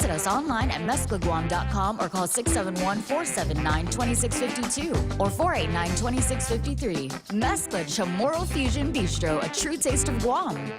Visit us online at mezclaguam.com or call 671-479-2652 or 489-2653. Mezcla Chamorro Fusion Bistro, a true taste of Guam.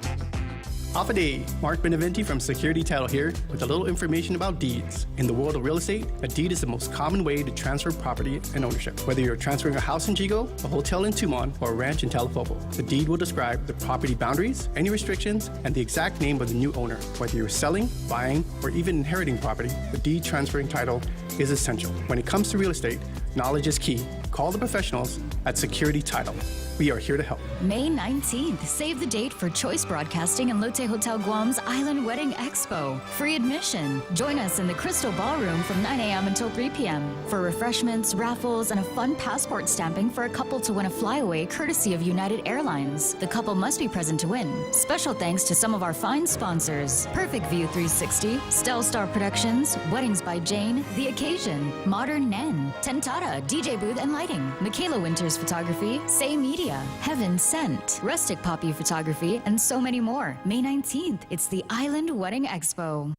Off a day, Mark Beneventi from Security Title here with a little information about deeds. In the world of real estate, a deed is the most common way to transfer property and ownership. Whether you're transferring a house in Chico, a hotel in Tumon, or a ranch in Talipopo, the deed will describe the property boundaries, any restrictions, and the exact name of the new owner. Whether you're selling, buying, or even inheriting property, the deed transferring title is essential. When it comes to real estate, knowledge is key. Call the professionals at Security Title. We are here to help. May 19th, save the date for Choice Broadcasting and Lotte Hotel Guam's Island Wedding Expo. Free admission. Join us in the Crystal Ballroom from 9 a.m. until 3 p.m. for refreshments, raffles, and a fun passport stamping for a couple to win a flyaway courtesy of United Airlines. The couple must be present to win. Special thanks to some of our fine sponsors: Perfect View 360, Stell Star Productions, Weddings by Jane, The Occasion, Modern Nen, Tentata, DJ Booth and Lighting, Michaela Winters Photography, Say Media, Heaven Sent, Rustic Poppy Photography, and so many more. May 19th, it's the Island Wedding Expo.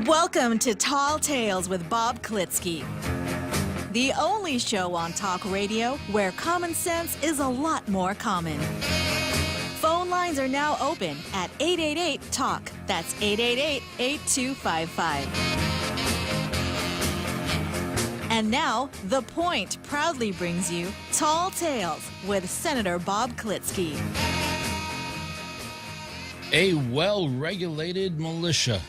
Welcome to Tall Tales with Bob Klitzkie, the only show on talk radio where common sense is a lot more common. Phone lines are now open at 888-TALK. That's 888-8255. And now, The Point proudly brings you Tall Tales with Senator Bob Klitzkie. A well-regulated militia,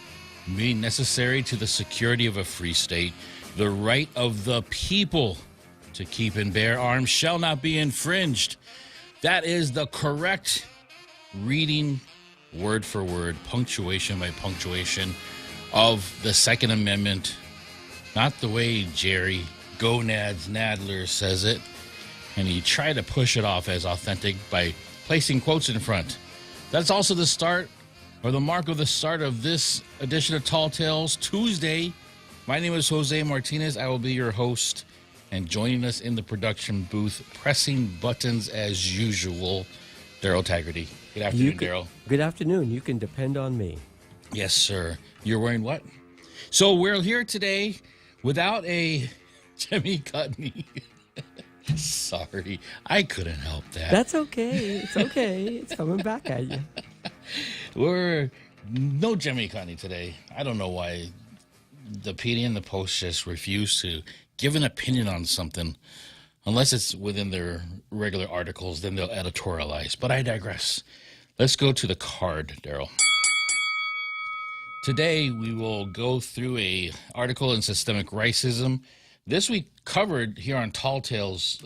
being necessary to the security of a free state, the right of the people to keep and bear arms shall not be infringed. That is the correct reading, word for word, punctuation by punctuation, of the Second Amendment. Not the way Jerry Gonads Nadler says it, and he tried to push it off as authentic by placing quotes in front. That's also the start, or the mark of the start of this edition of Tall Tales Tuesday. My name is Jose Martinez. I will be your host, and joining us in the production booth, pressing buttons as usual, Daryl Taggerty. Good afternoon, Daryl. Good afternoon. You can depend on me. Yes, sir. You're wearing what? So we're here today without a Jimmy Cudney. Sorry, I couldn't help that. That's okay. It's okay. It's coming back at you. We're no Jimmy Cudney today. I don't know why the PD and the Post just refuse to give an opinion on something. Unless it's within their regular articles, then they'll editorialize. But I digress. Let's go to the card, Daryl. Today, we will go through a article in Systemic Racism. This we covered here on Tall Tales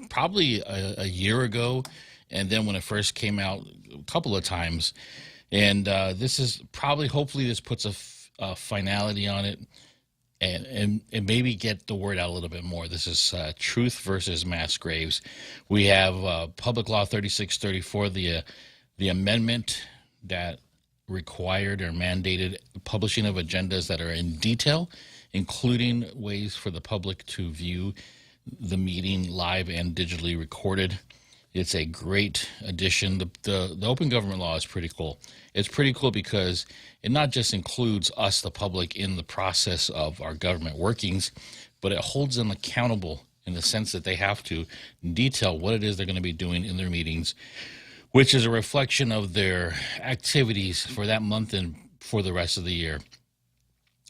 probably a year ago, and then when it first came out a couple of times. And this is probably, hopefully this puts a finality on it and maybe get the word out a little bit more. This is Truth versus Mass Graves. We have Public Law 3634, the amendment that required or mandated publishing of agendas that are in detail, including ways for the public to view the meeting live and digitally recorded. It's a great addition. The open government law is pretty cool. It's pretty cool because it not just includes us, the public, in the process of our government workings, but it holds them accountable in the sense that they have to detail what it is they're going to be doing in their meetings, which is a reflection of their activities for that month and for the rest of the year,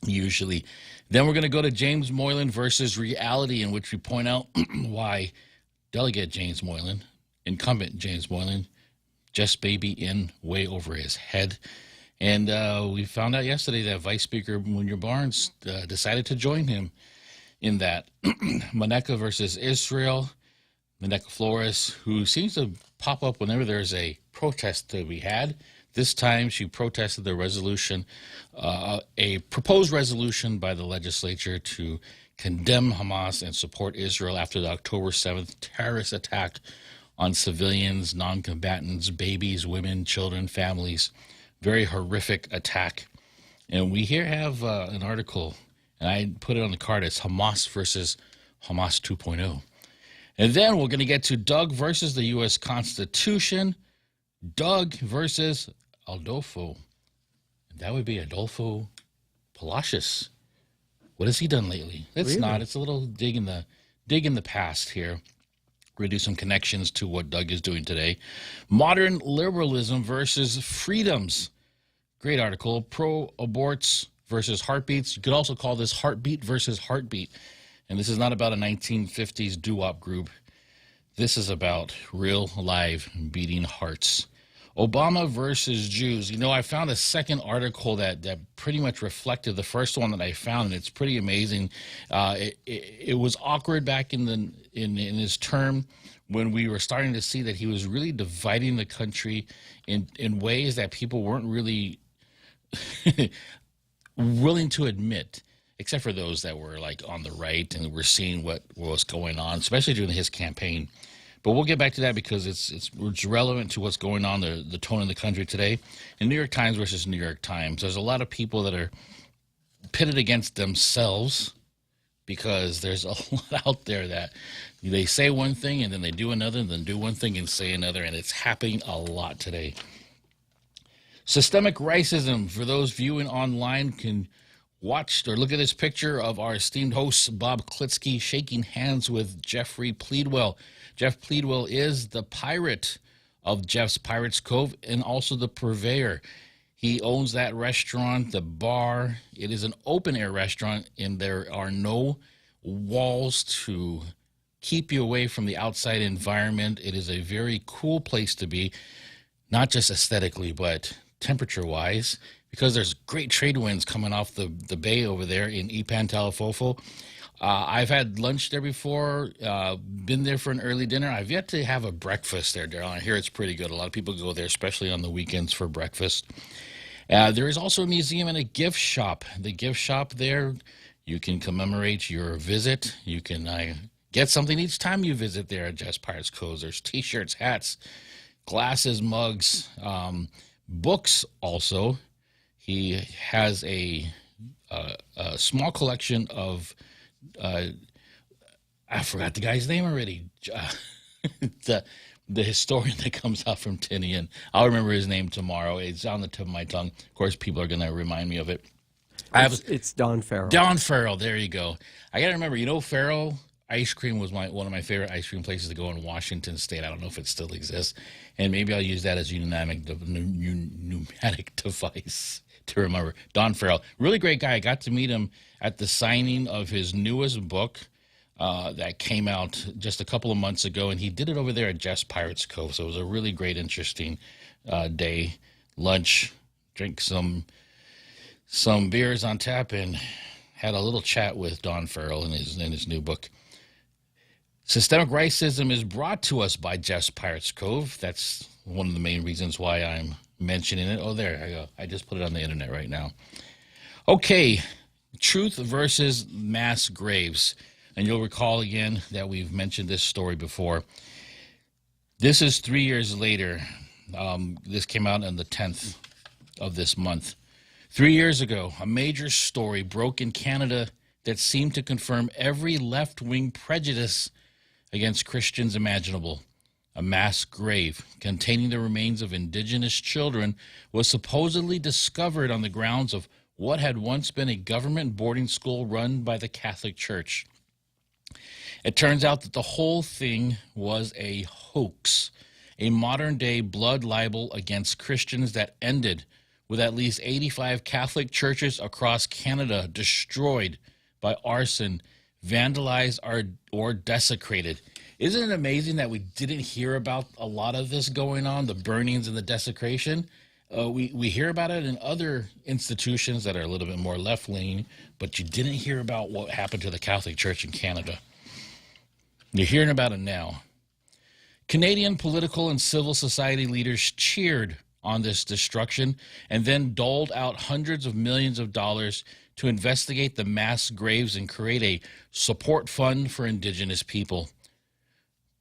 usually. Then we're going to go to James Moylan versus reality, in which we point out why Delegate James Moylan, incumbent James Moylan, just baby in way over his head. And we found out yesterday that Vice Speaker Munya Barnes decided to join him in that. Maneka versus Israel. Maneka Flores, who seems to pop up whenever there's a protest to be had. This time she protested the resolution, a proposed resolution by the legislature to condemn Hamas and support Israel after the October 7th terrorist attack on civilians, non-combatants, babies, women, children, families. Very horrific attack. And we here have an article, and I put it on the card. It's Hamas versus Hamas 2.0. And then we're going to get to Doug versus the U.S. Constitution. Doug versus Adolfo. That would be Adolfo Palacios. What has he done lately? It's Really? not. It's a little dig in the past here. We're going to do some connections to what Doug is doing today. Modern liberalism versus freedoms. Great article. Pro-aborts versus heartbeats. You could also call this heartbeat versus heartbeat. And this is not about a 1950s doo-wop group. This is about real, live, beating hearts. Obama versus Jews. You know, I found a second article that pretty much reflected the first one that I found, and it's pretty amazing. It was awkward back in his term when we were starting to see that he was really dividing the country in ways that people weren't really willing to admit, except for those that were like on the right and were seeing what was going on, especially during his campaign. But we'll get back to that because it's relevant to what's going on, the tone in the country today. In New York Times versus New York Times, there's a lot of people that are pitted against themselves because there's a lot out there that they say one thing and then they do another and then do one thing and say another, and it's happening a lot today. Systemic racism, for those viewing online, can watch or look at this picture of our esteemed host, Bob Klitzkie, shaking hands with Jeffrey Pleadwell. Jeff Pleadwell is the pirate of Jeff's Pirates Cove and also the purveyor. He owns that restaurant, the bar. It is an open-air restaurant, and there are no walls to keep you away from the outside environment. It is a very cool place to be, not just aesthetically, but temperature-wise, because there's great trade winds coming off the bay over there in Ipan, Talafofo. I've had lunch there before, been there for an early dinner. I've yet to have a breakfast there, Daryl. I hear it's pretty good. A lot of people go there, especially on the weekends for breakfast. There is also a museum and a gift shop. The gift shop there, you can commemorate your visit. You can get something each time you visit there at Jeff's Pirates Cove. There's T-shirts, hats, glasses, mugs, books also. He has a small collection of I forgot the guy's name already. The historian that comes out from Tinian. I'll remember his name tomorrow. It's on the tip of my tongue. Of course, people are going to remind me of it. It's Don Farrell. Don Farrell. There you go. I got to remember. Farrell ice cream was one of my favorite ice cream places to go in Washington State. I don't know if it still exists, and maybe I'll use that as a pneumatic device to remember. Don Farrell, really great guy. I got to meet him at the signing of his newest book that came out just a couple of months ago, and he did it over there at Jeff's Pirates Cove. So it was a really great, interesting day. Lunch, drink some beers on tap, and had a little chat with Don Farrell in his new book. Systemic racism is brought to us by Jeff's Pirates Cove. That's one of the main reasons why I'm mentioning it. Oh, there I go. I just put it on the internet right now. Okay, truth versus mass graves. And you'll recall again that we've mentioned this story before. This is 3 years later. This came out on the 10th of this month. 3 years ago, a major story broke in Canada that seemed to confirm every left-wing prejudice against Christians imaginable. A mass grave containing the remains of Indigenous children was supposedly discovered on the grounds of what had once been a government boarding school run by the Catholic Church. It turns out that the whole thing was a hoax, a modern-day blood libel against Christians that ended with at least 85 Catholic churches across Canada destroyed by arson, vandalized, or desecrated. Isn't it amazing that we didn't hear about a lot of this going on, the burnings and the desecration? We hear about it in other institutions that are a little bit more left-leaning, but you didn't hear about what happened to the Catholic Church in Canada. You're hearing about it now. Canadian political and civil society leaders cheered on this destruction and then doled out hundreds of millions of dollars to investigate the mass graves and create a support fund for Indigenous people.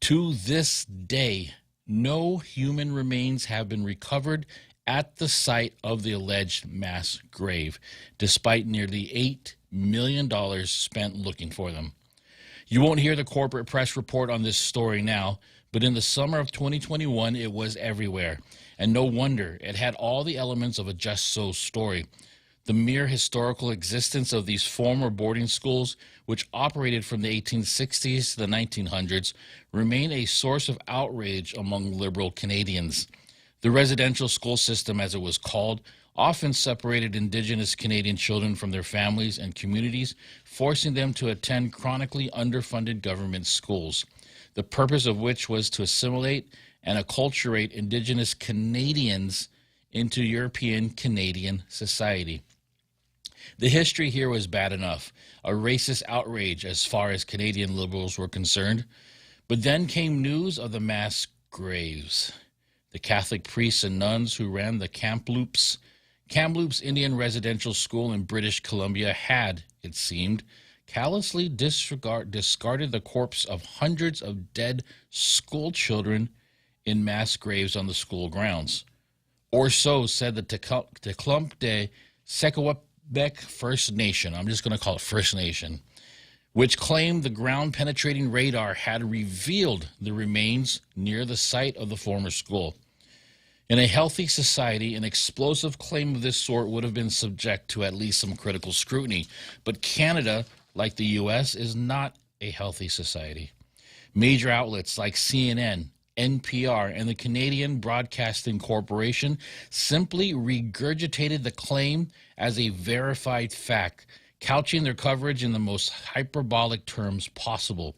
To this day, no human remains have been recovered at the site of the alleged mass grave, despite nearly $8 million spent looking for them. You won't hear the corporate press report on this story now, but in the summer of 2021, it was everywhere. and no wonder. It had all the elements of a just so story. The mere historical existence of these former boarding schools, which operated from the 1860s to the 1900s, remain a source of outrage among liberal Canadians. The residential school system, as it was called, often separated Indigenous Canadian children from their families and communities, forcing them to attend chronically underfunded government schools, the purpose of which was to assimilate and acculturate Indigenous Canadians into European Canadian society. The history here was bad enough, a racist outrage as far as Canadian Liberals were concerned. But then came news of the mass graves. The Catholic priests and nuns who ran the Kamloops Indian Residential School in British Columbia had, it seemed, callously discarded the corpse of hundreds of dead school children in mass graves on the school grounds. Or so said the Tecumseh de Secwepemc First Nation, I'm just going to call it First Nation, which claimed the ground-penetrating radar had revealed the remains near the site of the former school. In a healthy society, an explosive claim of this sort would have been subject to at least some critical scrutiny. But Canada, like the U.S., is not a healthy society. Major outlets like CNN, NPR, and the Canadian Broadcasting Corporation simply regurgitated the claim as a verified fact, couching their coverage in the most hyperbolic terms possible.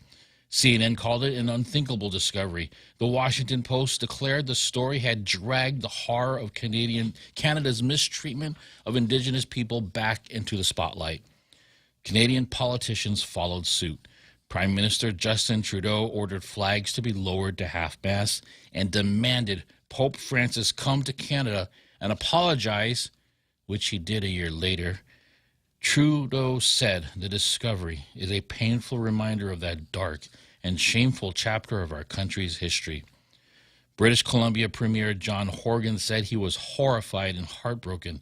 CNN called it an unthinkable discovery. The Washington Post declared the story had dragged the horror of Canada's mistreatment of Indigenous people back into the spotlight. Canadian politicians followed suit. Prime Minister Justin Trudeau ordered flags to be lowered to half-mast and demanded Pope Francis come to Canada and apologize, which he did a year later. Trudeau said the discovery is a painful reminder of that dark and shameful chapter of our country's history. British Columbia Premier John Horgan said he was horrified and heartbroken.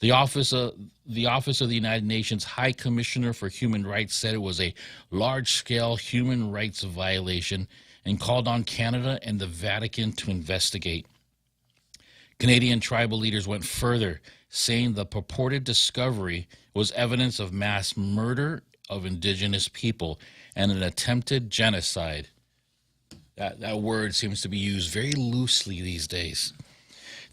The Office of the United Nations High Commissioner for Human Rights said it was a large-scale human rights violation and called on Canada and the Vatican to investigate. Canadian tribal leaders went further, saying the purported discovery was evidence of mass murder of Indigenous people and an attempted genocide. That word seems to be used very loosely these days.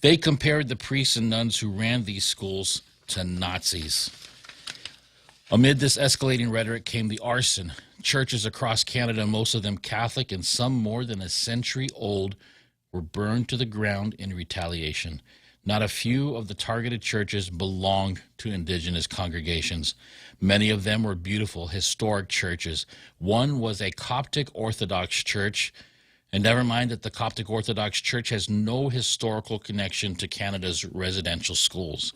They compared the priests and nuns who ran these schools to Nazis. Amid this escalating rhetoric came the arson. Churches across Canada, most of them Catholic and some more than a century old, were burned to the ground in retaliation. Not a few of the targeted churches belonged to Indigenous congregations. Many of them were beautiful, historic churches. One was a Coptic Orthodox church, and never mind that the Coptic Orthodox Church has no historical connection to Canada's residential schools.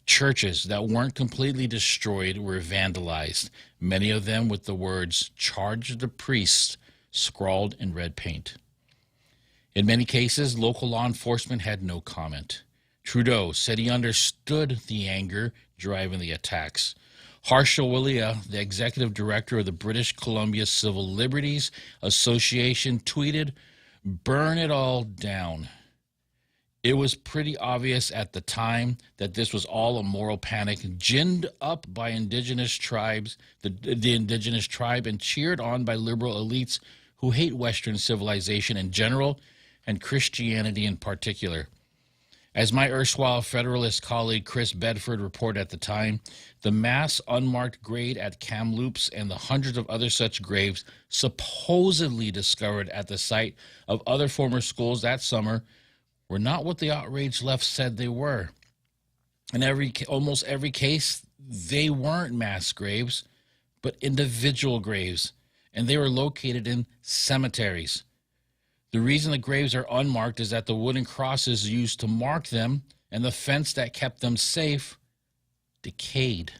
Churches that weren't completely destroyed were vandalized, many of them with the words, "Charge the priests," scrawled in red paint. In many cases, local law enforcement had no comment. Trudeau said he understood the anger driving the attacks. Harsha Walia, the executive director of the British Columbia Civil Liberties Association, tweeted, "Burn it all down." It was pretty obvious at the time that this was all a moral panic ginned up by Indigenous tribes, the Indigenous tribe, and cheered on by liberal elites who hate Western civilization in general and Christianity in particular. As my erstwhile Federalist colleague Chris Bedford reported at the time, the mass unmarked grave at Kamloops and the hundreds of other such graves supposedly discovered at the site of other former schools that summer were not what the outraged left said they were. In almost every case, they weren't mass graves, but individual graves, and they were located in cemeteries. The reason the graves are unmarked is that the wooden crosses used to mark them and the fence that kept them safe decayed.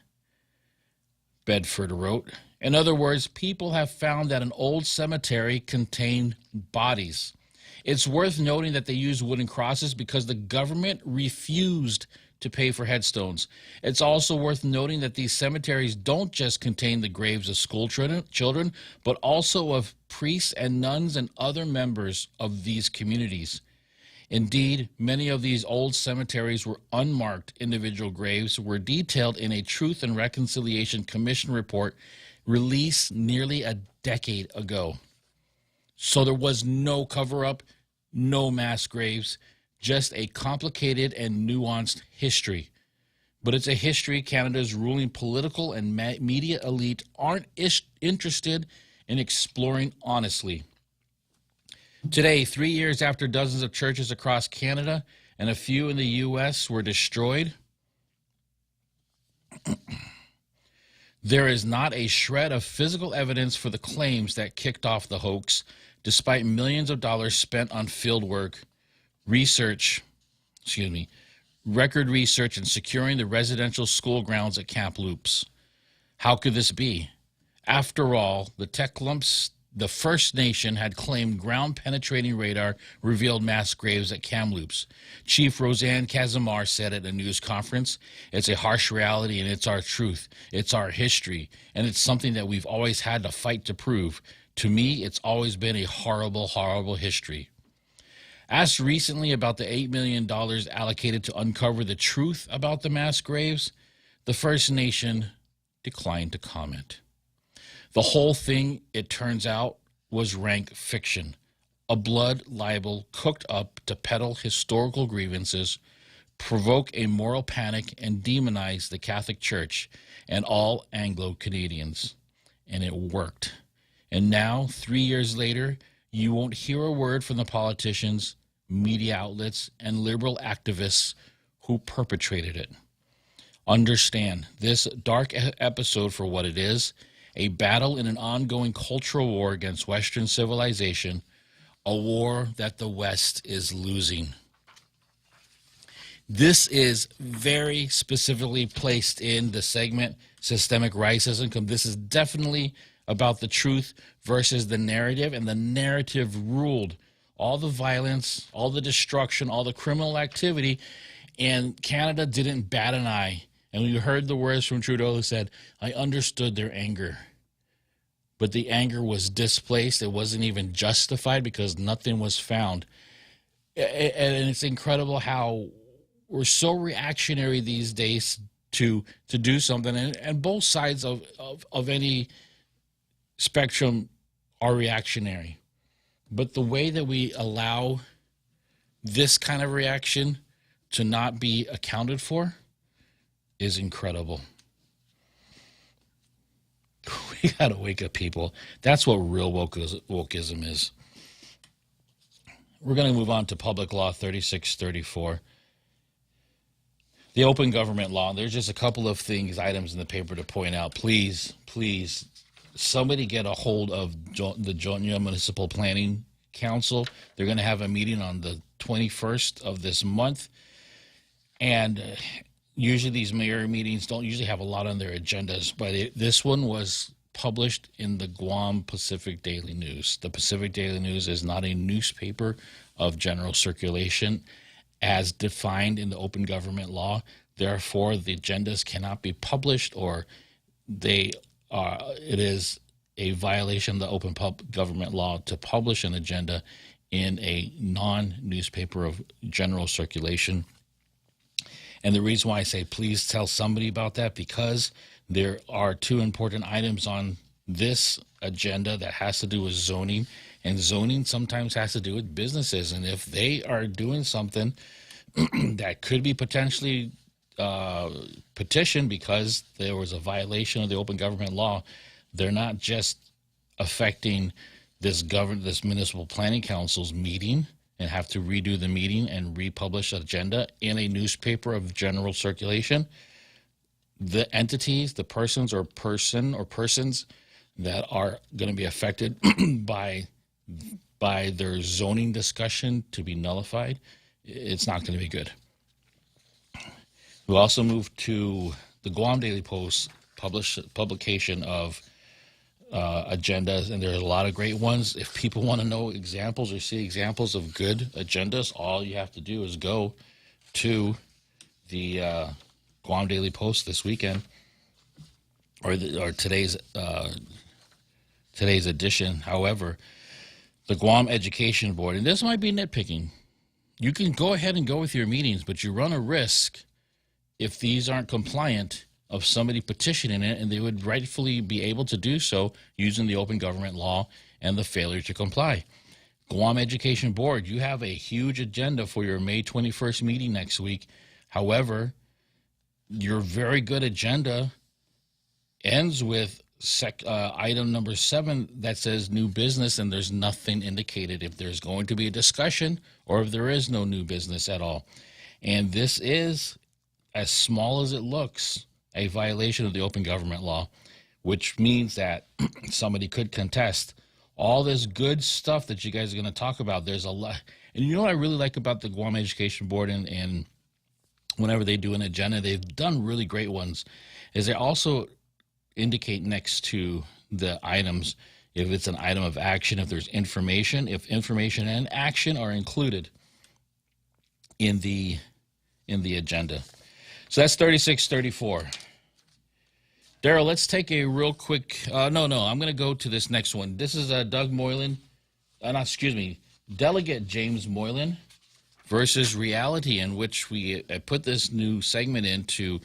Bedford wrote, in other words, people have found that an old cemetery contained bodies. It's worth noting that they used wooden crosses because the government refused to pay for headstones. It's also worth noting that these cemeteries don't just contain the graves of school children, but also of priests and nuns and other members of these communities. Indeed, many of these old cemeteries were unmarked individual graves were detailed in a Truth and Reconciliation Commission report released nearly a decade ago. So there was no cover-up, no mass graves, just a complicated and nuanced history. But it's a history Canada's ruling political and media elite aren't interested in exploring honestly. Today, 3 years after dozens of churches across Canada and a few in the U.S. were destroyed, there is not a shred of physical evidence for the claims that kicked off the hoax, despite millions of dollars spent on field work, record research, and securing the residential school grounds at Camp Loops. How could this be? After all, the Tecumseh, the First Nation, had claimed ground-penetrating radar revealed mass graves at Kamloops. Chief Roseanne Casimir said at a news conference, "It's a harsh reality and it's our truth. It's our history, and it's something that we've always had to fight to prove. To me, it's always been a horrible, horrible history." Asked recently about the $8 million allocated to uncover the truth about the mass graves, the First Nation declined to comment. The whole thing, it turns out, was rank fiction, a blood libel cooked up to peddle historical grievances, provoke a moral panic, and demonize the Catholic Church and all Anglo-Canadians. And it worked. And now, 3 years later, you won't hear a word from the politicians, media outlets, and liberal activists who perpetrated it. Understand this dark episode for what it is: a battle in an ongoing cultural war against Western civilization, a war that the West is losing. This is very specifically placed in the segment Systemic Racism. This is definitely about the truth versus the narrative, and the narrative ruled all the violence, all the destruction, all the criminal activity, and Canada didn't bat an eye. And we heard the words from Trudeau who said, "I understood their anger." But the anger was displaced. It wasn't even justified because nothing was found. And it's incredible how we're so reactionary these days to do something. And both sides of any spectrum are reactionary. But the way that we allow this kind of reaction to not be accounted for is incredible. We got to wake up, people. That's what real wokeism is. We're going to move on to Public Law 3634. The open government law. There's just a couple of items in the paper to point out. Please, somebody get a hold of the Jonia Municipal Planning Council. They're going to have a meeting on the 21st of this month. And usually these mayor meetings don't usually have a lot on their agendas, but this one was published in the Guam Pacific Daily News. The Pacific Daily News is not a newspaper of general circulation as defined in the open government law. Therefore, the agendas cannot be published, or it is a violation of the open government law to publish an agenda in a non-newspaper of general circulation. And the reason why I say please tell somebody about that, because there are two important items on this agenda that has to do with zoning, and zoning sometimes has to do with businesses. And if they are doing something that could be potentially petitioned because there was a violation of the open government law, they're not just affecting this municipal planning council's meeting and have to redo the meeting and republish the agenda in a newspaper of general circulation. The entities, the persons that are going to be affected by their zoning discussion to be nullified, it's not going to be good. We also moved to the Guam Daily Post publication of agendas, and there's a lot of great ones. If people want to know examples or see examples of good agendas, all you have to do is go to the Guam Daily Post this weekend, or today's edition. However, the Guam Education Board, and this might be nitpicking, you can go ahead and go with your meetings, but you run a risk if these aren't compliant of somebody petitioning it, and they would rightfully be able to do so using the open government law and the failure to comply. Guam Education Board, you have a huge agenda for your May 21st meeting next week. However, your very good agenda ends with item number 7 that says new business, and there's nothing indicated if there's going to be a discussion or if there is no new business at all. And this is, as small as it looks, a violation of the open government law, which means that somebody could contest all this good stuff that you guys are going to talk about. There's a lot. And you know what I really like about the Guam Education Board, and whenever they do an agenda, they've done really great ones, is they also indicate next to the items if it's an item of action, if there's information, if information and action are included in the agenda. So that's 3634. Daryl, let's take a real quick. I'm going to go to this next one. This is Doug Moylan. Delegate James Moylan versus reality, in which we put this new segment in to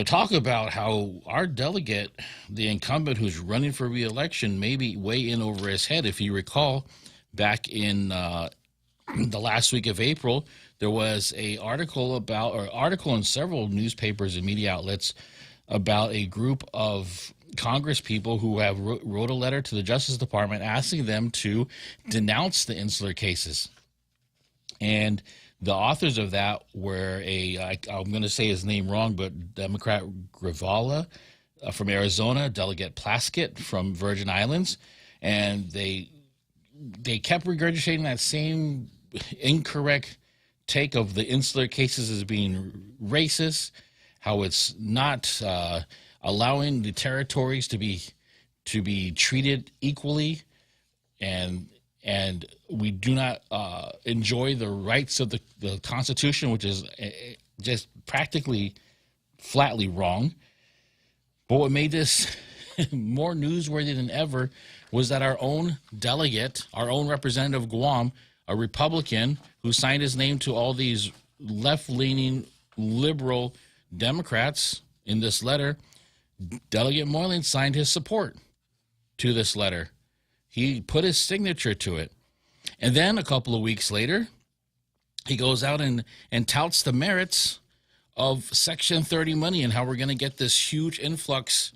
talk about how our delegate, the incumbent who's running for re-election, may be way in over his head. If you recall, back in the last week of April, there was an article in several newspapers and media outlets about a group of Congress people who have wrote a letter to the Justice Department asking them to denounce the insular cases. And the authors of that were I'm going to say his name wrong, but Democrat Gravala from Arizona, Delegate Plaskett from Virgin Islands, and they kept regurgitating that same incorrect take of the insular cases as being racist, how it's not allowing the territories to be treated equally, and we do not enjoy the rights of the Constitution, which is just practically flatly wrong. But what made this more newsworthy than ever was that our own delegate, our own representative of Guam, a Republican who signed his name to all these left-leaning liberal Democrats in this letter, Delegate Moylan signed his support to this letter. He put his signature to it. And then a couple of weeks later, he goes out and touts the merits of Section 30 money and how we're going to get this huge influx,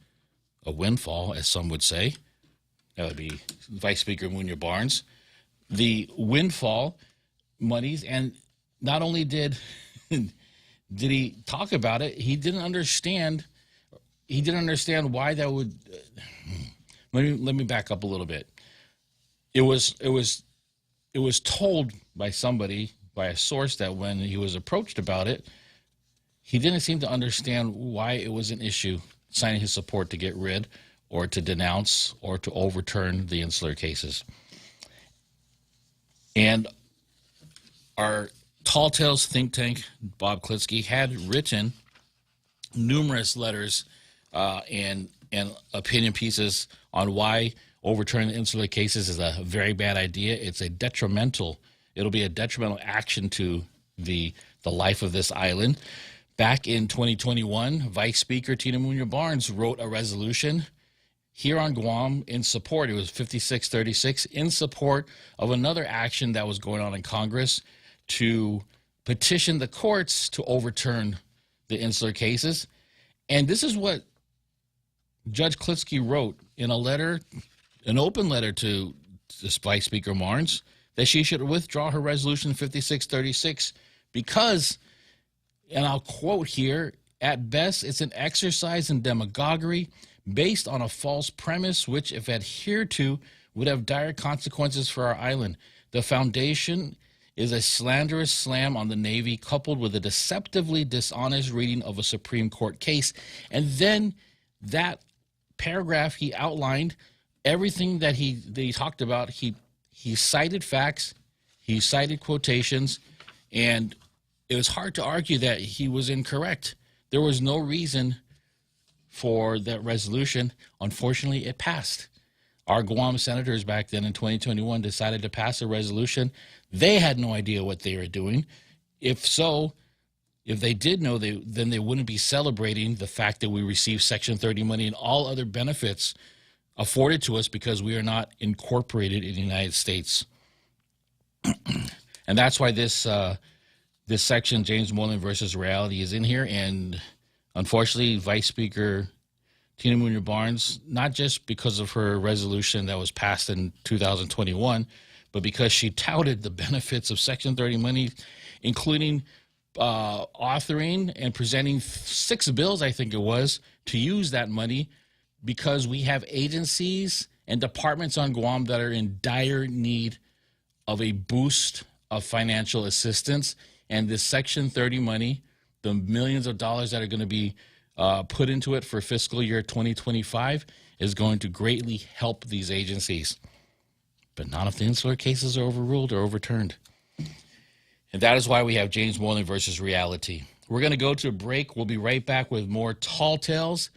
a windfall, as some would say. That would be Vice Speaker Munya Barnes. The windfall monies, and not only did he talk about it, he didn't understand why that would. Let me back up a little bit. It was told by somebody, by a source, that when he was approached about it, he didn't seem to understand why it was an issue, signing his support to get rid or to denounce or to overturn the insular cases. And our Tall Tales think tank, Bob Klitzkie, had written numerous letters and opinion pieces on why overturning the insular cases is a very bad idea. It'll be a detrimental action to the life of this island. Back in 2021, Vice Speaker Tina Munya Barnes wrote a resolution here on Guam in support. It was 5636 in support of another action that was going on in Congress to petition the courts to overturn the insular cases. And this is what Judge Klitzkie wrote in a letter, an open letter to Vice Speaker Barnes, that she should withdraw her resolution 5636 because, and I'll quote here, at best, it's an exercise in demagoguery based on a false premise, which, if adhered to, would have dire consequences for our island. The foundation is a slanderous slam on the Navy, coupled with a deceptively dishonest reading of a Supreme Court case. And then that paragraph, he outlined everything that he talked about. He cited facts, he cited quotations, and it was hard to argue that he was incorrect. There was no reason for that resolution. Unfortunately, it passed. Our Guam senators back then in 2021 decided to pass a resolution. They had no idea what they were doing. If so, if they did know, then they wouldn't be celebrating the fact that we received Section 30 money and all other benefits afforded to us because we are not incorporated in the United States. And that's why this section, James Moylan versus reality, is in here. And unfortunately, Vice Speaker Tina Munoz-Barnes, not just because of her resolution that was passed in 2021, but because she touted the benefits of Section 30 money, including authoring and presenting 6 bills, I think it was, to use that money because we have agencies and departments on Guam that are in dire need of a boost of financial assistance. And this Section 30 money, the millions of dollars that are going to be put into it for fiscal year 2025, is going to greatly help these agencies. But none of the insular cases are overruled or overturned. And that is why we have James Moylan versus reality. We're going to go to a break. We'll be right back with more Tall Tales.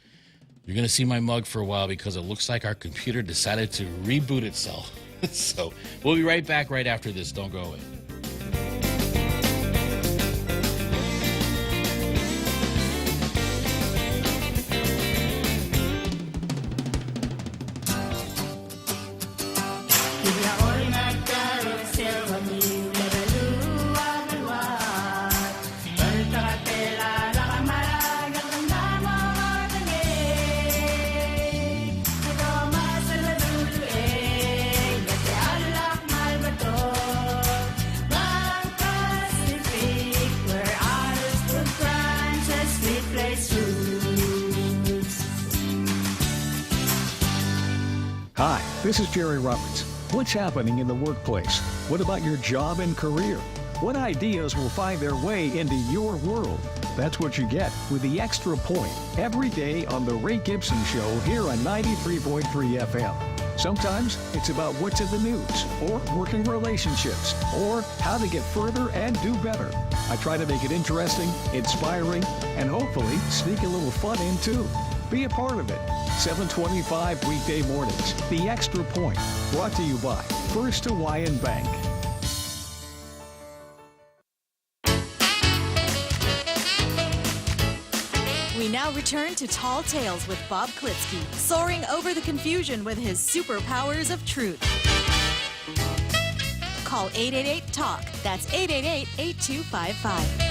You're going to see my mug for a while because it looks like our computer decided to reboot itself. So we'll be right back right after this. Don't go away. Hi, this is Jerry Roberts. What's happening in the workplace? What about your job and career? What ideas will find their way into your world? That's what you get with The Extra Point every day on The Ray Gibson Show here on 93.3 FM. Sometimes it's about what's in the news, or working relationships, or how to get further and do better. I try to make it interesting, inspiring, and hopefully sneak a little fun in too. Be a part of it. 7:25 weekday mornings. The Extra Point. Brought to you by First Hawaiian Bank. We now return to Tall Tales with Bob Klitzkie, soaring over the confusion with his superpowers of truth. Call 888-TALK. That's 888-8255.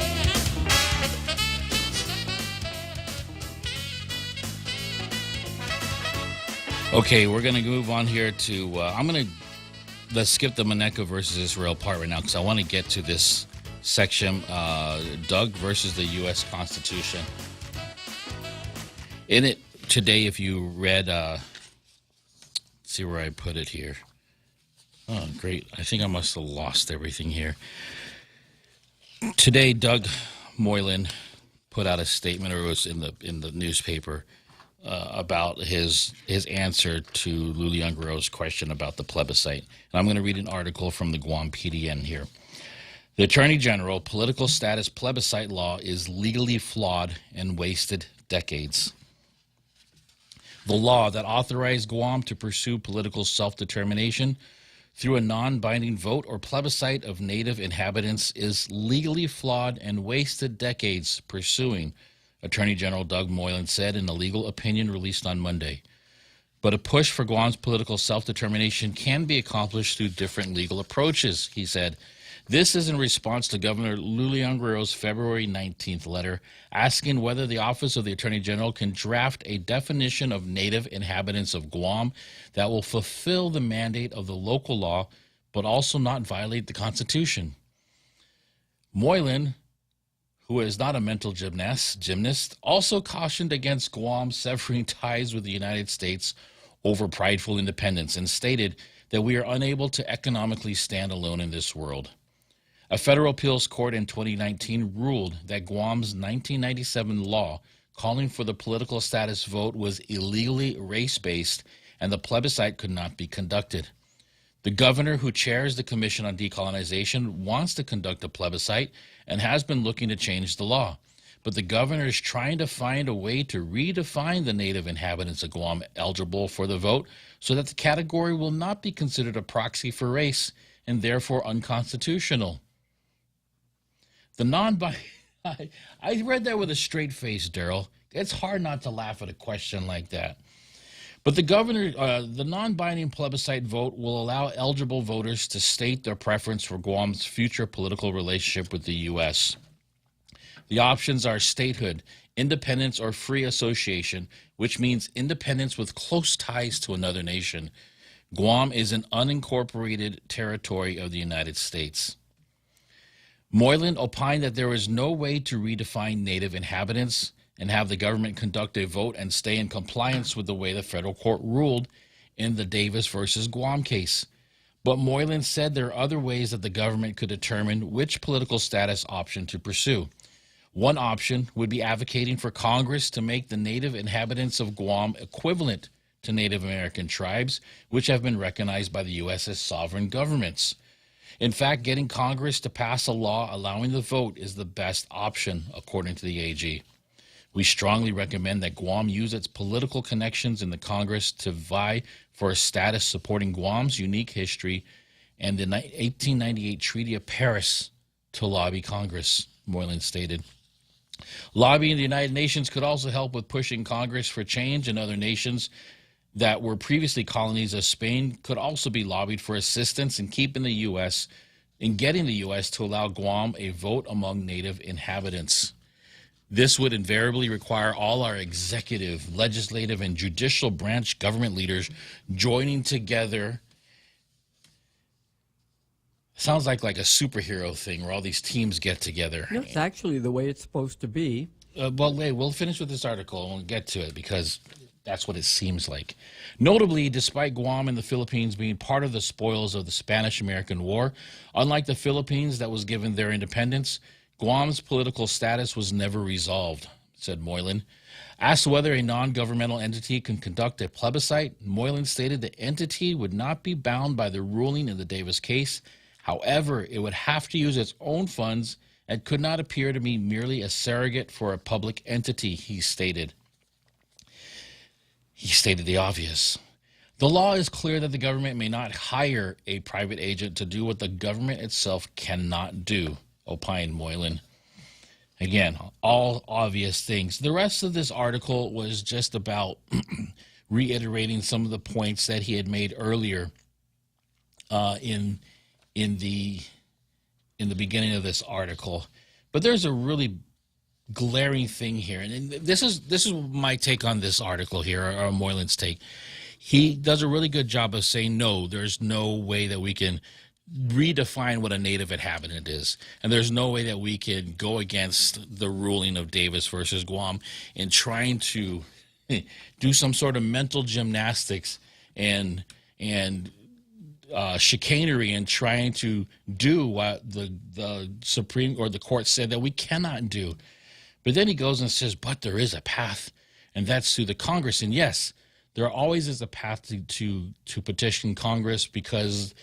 Okay, we're going to move on here to, let's skip the Maneka versus Israel part right now because I want to get to this section, Doug versus the U.S. Constitution. In it today, if you read, let's see where I put it here. Oh, great. I think I must have lost everything here. Today, Doug Moylan put out a statement, or it was in the newspaper, about his answer to Luli Ungaro's question about the plebiscite. And I'm going to read an article from the Guam PDN here. The Attorney General political status plebiscite law is legally flawed and wasted decades. The law that authorized Guam to pursue political self-determination through a non-binding vote or plebiscite of native inhabitants is legally flawed and wasted decades pursuing, Attorney General Doug Moylan said in a legal opinion released on Monday. But a push for Guam's political self-determination can be accomplished through different legal approaches, he said. This is in response to Governor Luli Ungaro's February 19th letter asking whether the Office of the Attorney General can draft a definition of native inhabitants of Guam that will fulfill the mandate of the local law but also not violate the Constitution. Moylan, who is not a mental gymnast, also cautioned against Guam severing ties with the United States over prideful independence and stated that we are unable to economically stand alone in this world. A federal appeals court in 2019 ruled that Guam's 1997 law calling for the political status vote was illegally race-based and the plebiscite could not be conducted. The governor, who chairs the Commission on Decolonization, wants to conduct a plebiscite and has been looking to change the law. but the governor is trying to find a way to redefine the native inhabitants of Guam eligible for the vote so that the category will not be considered a proxy for race and therefore unconstitutional. The I read that with a straight face, Daryl. It's hard not to laugh at a question like that. But the non-binding plebiscite vote will allow eligible voters to state their preference for Guam's future political relationship with the U.S. The options are statehood, independence, or free association, which means independence with close ties to another nation. Guam is an unincorporated territory of the United States. Moylan opined that there is no way to redefine native inhabitants and have the government conduct a vote and stay in compliance with the way the federal court ruled in the Davis versus Guam case. But Moylan said there are other ways that the government could determine which political status option to pursue. One option would be advocating for Congress to make the native inhabitants of Guam equivalent to Native American tribes, which have been recognized by the U.S. as sovereign governments. In fact, getting Congress to pass a law allowing the vote is the best option, according to the AG. We strongly recommend that Guam use its political connections in the Congress to vie for a status supporting Guam's unique history and the 1898 Treaty of Paris to lobby Congress, Moylan stated. Lobbying the United Nations could also help with pushing Congress for change, and other nations that were previously colonies of Spain could also be lobbied for assistance in getting the U.S. to allow Guam a vote among native inhabitants. This would invariably require all our executive, legislative, and judicial branch government leaders joining together. Sounds like a superhero thing where all these teams get together. No, it's actually the way it's supposed to be. We'll finish with this article and we'll get to it because that's what it seems like. Notably, despite Guam and the Philippines being part of the spoils of the Spanish-American War, unlike the Philippines that was given their independence, Guam's political status was never resolved, said Moylan. Asked whether a non-governmental entity can conduct a plebiscite, Moylan stated the entity would not be bound by the ruling in the Davis case. However, it would have to use its own funds and could not appear to be merely a surrogate for a public entity, he stated. He stated the obvious. The law is clear that the government may not hire a private agent to do what the government itself cannot do, opined Moylan. Again, all obvious things. The rest of this article was just about reiterating some of the points that he had made earlier in the beginning of this article. But there's a really glaring thing here, and this is my take on this article here, or Moylan's take. He does a really good job of saying, no, there's no way that we can redefine what a native inhabitant is, and there's no way that we can go against the ruling of Davis versus Guam in trying to do some sort of mental gymnastics and chicanery and trying to do what the Supreme or the court said that we cannot do. But then he goes and says, but there is a path, and that's through the Congress. And yes, there always is a path to petition Congress, because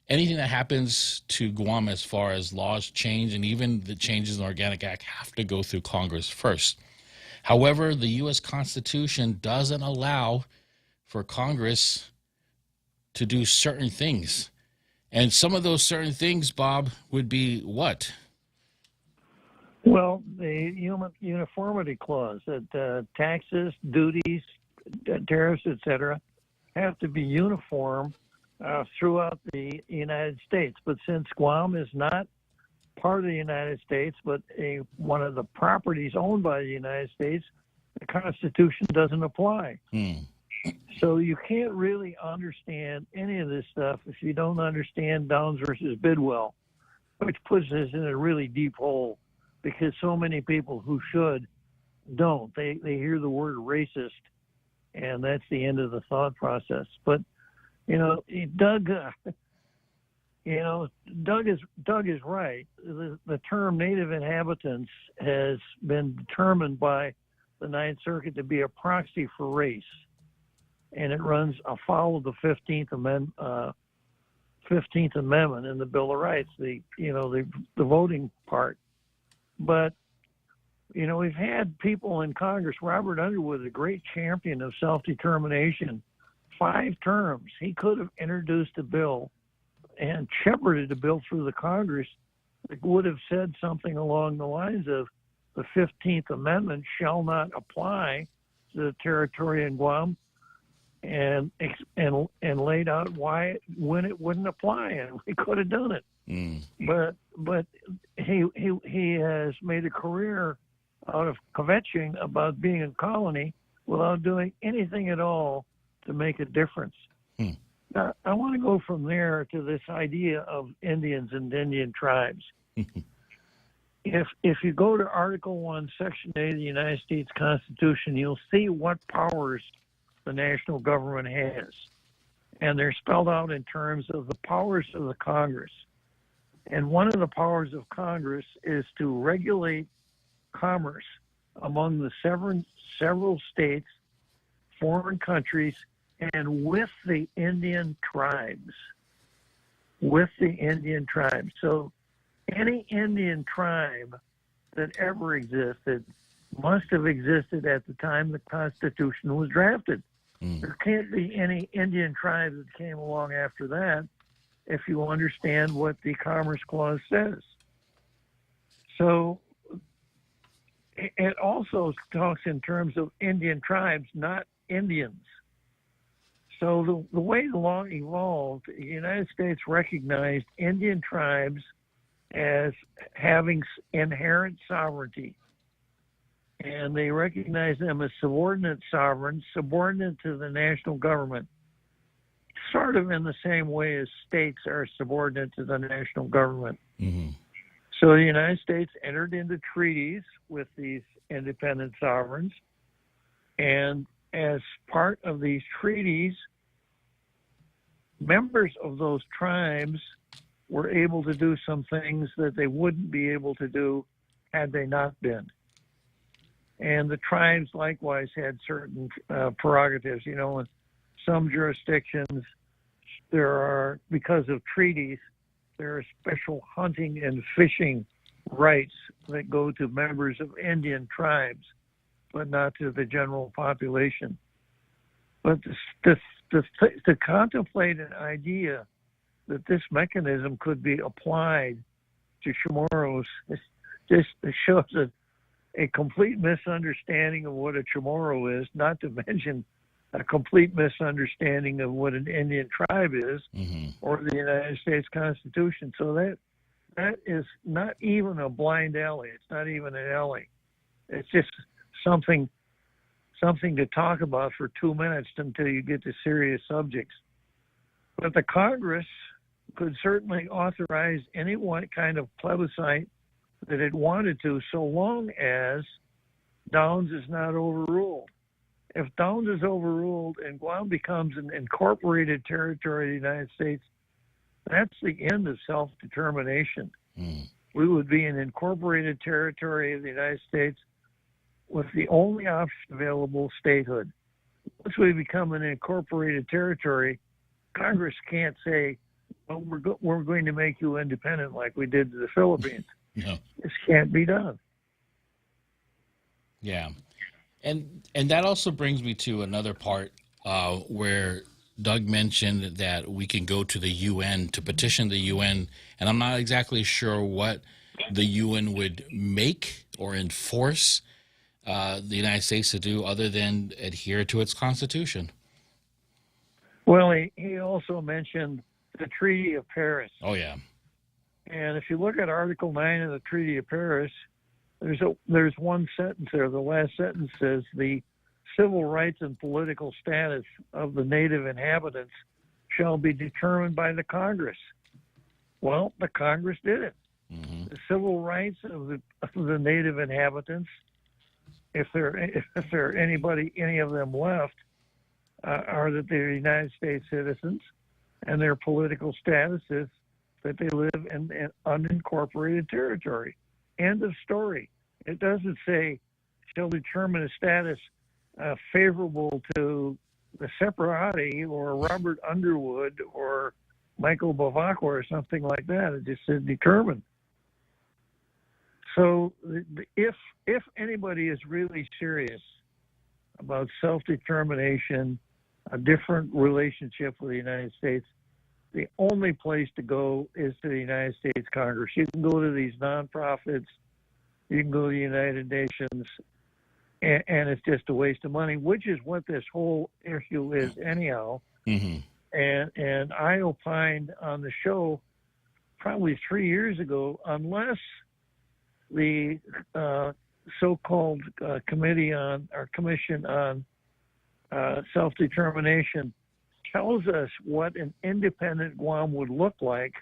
anything that happens to Guam as far as laws change and even the changes in the Organic Act have to go through Congress first. However, the U.S. Constitution doesn't allow for Congress to do certain things. And some of those certain things, Bob, would be what? Well, the uniformity clause that taxes, duties, tariffs, etc., have to be uniform throughout the United States. But since Guam is not part of the United States, but one of the properties owned by the United States, the Constitution doesn't apply. So you can't really understand any of this stuff if you don't understand Downs versus Bidwell, which puts us in a really deep hole, because so many people who should don't. They hear the word racist, and that's the end of the thought process. But Doug is right. The term native inhabitants has been determined by the Ninth Circuit to be a proxy for race, and it runs afoul of the 15th Amendment in the Bill of Rights, the voting part. But You know, we've had people in Congress. Robert Underwood, a great champion of self-determination, 5 terms. He could have introduced a bill and shepherded a bill through the Congress that would have said something along the lines of the 15th Amendment shall not apply to the territory in Guam, and laid out when it wouldn't apply, and we could have done it. But he has made a career out of kvetching about being a colony without doing anything at all to make a difference. Now, I want to go from there to this idea of Indians and Indian tribes. If you go to Article 1, Section 8 of the United States Constitution, you'll see what powers the national government has. And they're spelled out in terms of the powers of the Congress. And one of the powers of Congress is to regulate commerce among the several states, foreign countries, and with the Indian tribes. With the Indian tribes. So any Indian tribe that ever existed must have existed at the time the Constitution was drafted. There can't be any Indian tribe that came along after that if you understand what the Commerce Clause says. So it also talks in terms of Indian tribes, not Indians. So the way the law evolved, the United States recognized Indian tribes as having inherent sovereignty. And they recognize them as subordinate sovereigns, subordinate to the national government, sort of in the same way as states are subordinate to the national government. So the United States entered into treaties with these independent sovereigns, and as part of these treaties, members of those tribes were able to do some things that they wouldn't be able to do had they not been. And the tribes likewise had certain prerogatives. You know, in some jurisdictions, there are, because of treaties, there are special hunting and fishing rights that go to members of Indian tribes, but not to the general population. But to contemplate an idea that this mechanism could be applied to Chamorros just shows a complete misunderstanding of what a Chamorro is, not to mention a complete misunderstanding of what an Indian tribe is, or the United States Constitution. So that is not even a blind alley. It's not even an alley. It's just something to talk about for 2 minutes until you get to serious subjects. But the Congress could certainly authorize any one kind of plebiscite that it wanted to, so long as Downs is not overruled. If Downs is overruled and Guam becomes an incorporated territory of the United States, that's the end of self-determination. We would be an incorporated territory of the United States with the only option available, statehood. Once we become an incorporated territory, Congress can't say, well, we're going to make you independent like we did to the Philippines. No. This can't be done. Yeah. And that also brings me to another part where Doug mentioned that we can go to the UN to petition the UN, and I'm not exactly sure what the UN would make or enforce the United States to do other than adhere to its Constitution. Well, he also mentioned the Treaty of Paris. Oh, yeah. And if you look at Article 9 of the Treaty of Paris, there's one sentence there. The last sentence says the civil rights and political status of the native inhabitants shall be determined by the Congress. Well, the Congress did it. The civil rights of the native inhabitants, if there are any of them left, are that they're United States citizens, and their political status is that they live in an unincorporated territory. End of story. It doesn't say shall determine a status favorable to the Separati or Robert Underwood or Michael Bavaco or something like that. It just said determined. So if anybody is really serious about self-determination, a different relationship with the United States, the only place to go is to the United States Congress. You can go to these nonprofits, you can go to the United Nations, and it's just a waste of money, which is what this whole issue is anyhow. Mm-hmm. And I opined on the show probably 3 years ago, unless the so-called commission on self-determination tells us what an independent Guam would look like,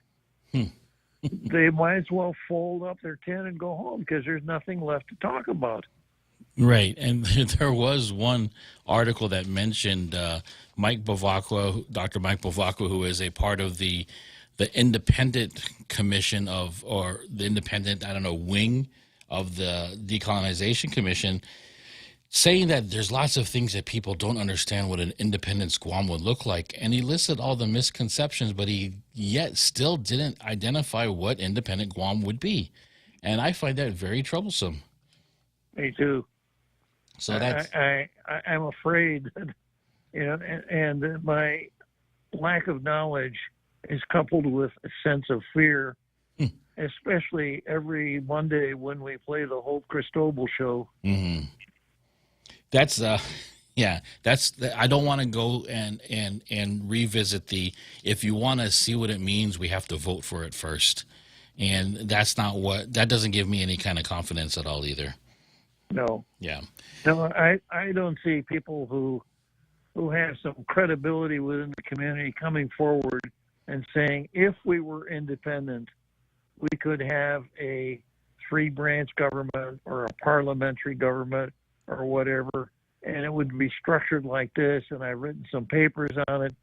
they might as well fold up their tent and go home because there's nothing left to talk about. Right, and there was one article that mentioned Mike Bavacqua, Dr. Mike Bavacqua, who is a part of the independent commission or the independent, wing of the Decolonization Commission, saying that there's lots of things that people don't understand what an independence Guam would look like. And he listed all the misconceptions, but he yet still didn't identify what independent Guam would be. And I find that very troublesome. Me too. So that's... I'm afraid that, and my lack of knowledge is coupled with a sense of fear, especially every Monday when we play the Hope Cristobal show. Mm-hmm. That's I don't want to go and revisit if you want to see what it means, we have to vote for it first. And that doesn't give me any kind of confidence at all either. No. Yeah. No, I don't see people who have some credibility within the community coming forward and saying, if we were independent, we could have a 3-branch government or a parliamentary government or whatever, and it would be structured like this, and I've written some papers on it,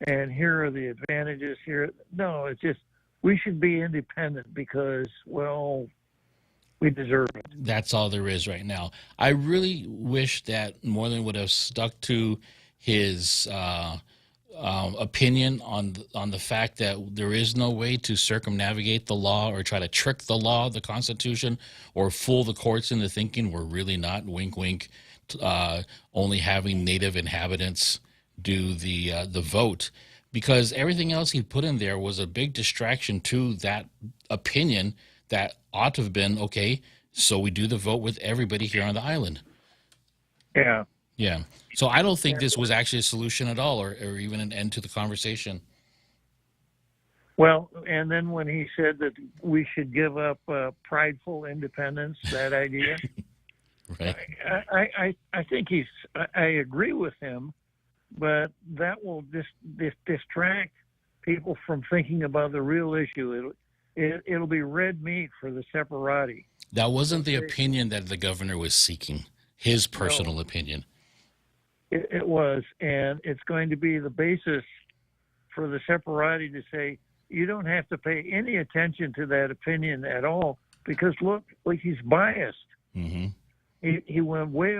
and here are the advantages here. No, it's just we should be independent because, well, we deserve it. That's all there is right now. I really wish that Moreland would have stuck to his opinion on the fact that there is no way to circumnavigate the law or try to trick the law, the Constitution, or fool the courts into thinking we're really not, wink, wink, only having native inhabitants do the vote. Because everything else he put in there was a big distraction to that opinion that ought to have been, okay, so we do the vote with everybody here on the island. Yeah. Yeah. So I don't think this was actually a solution at all, or even an end to the conversation. Well, and then when he said that we should give up prideful independence, that idea, right? I think I agree with him, but that will distract people from thinking about the real issue. It'll be red meat for the separati. That wasn't the opinion that the governor was seeking, his personal opinion. It was, and it's going to be the basis for the separati to say, you don't have to pay any attention to that opinion at all, because look, like he's biased. Mm-hmm. He went way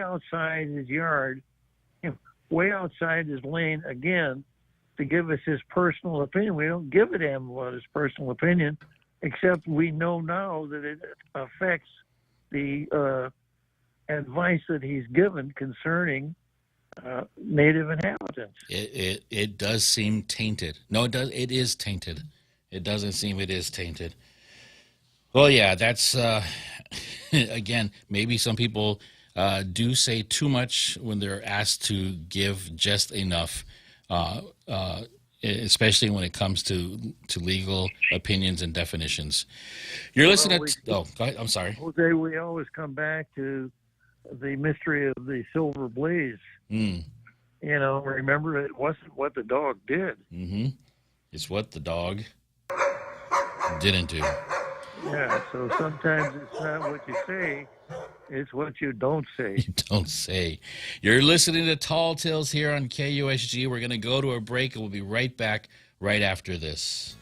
outside his yard, way outside his lane again, to give us his personal opinion. We don't give a damn about his personal opinion, except we know now that it affects the advice that he's given concerning native inhabitants. It does seem tainted. No, it does. It is tainted. It doesn't seem it is tainted. Well, yeah, that's again, maybe some people do say too much when they're asked to give just enough, especially when it comes to legal opinions and definitions. You're listening go ahead. I'm sorry. Jose, we always come back to the mystery of the silver blaze. Remember, it wasn't what the dog did. Mm-hmm. It's what the dog didn't do. Yeah, so sometimes it's not what you say, it's what you don't say. You don't say. You're listening to Tall Tales here on KUSG. We're going to go to a break, and we'll be right back right after this.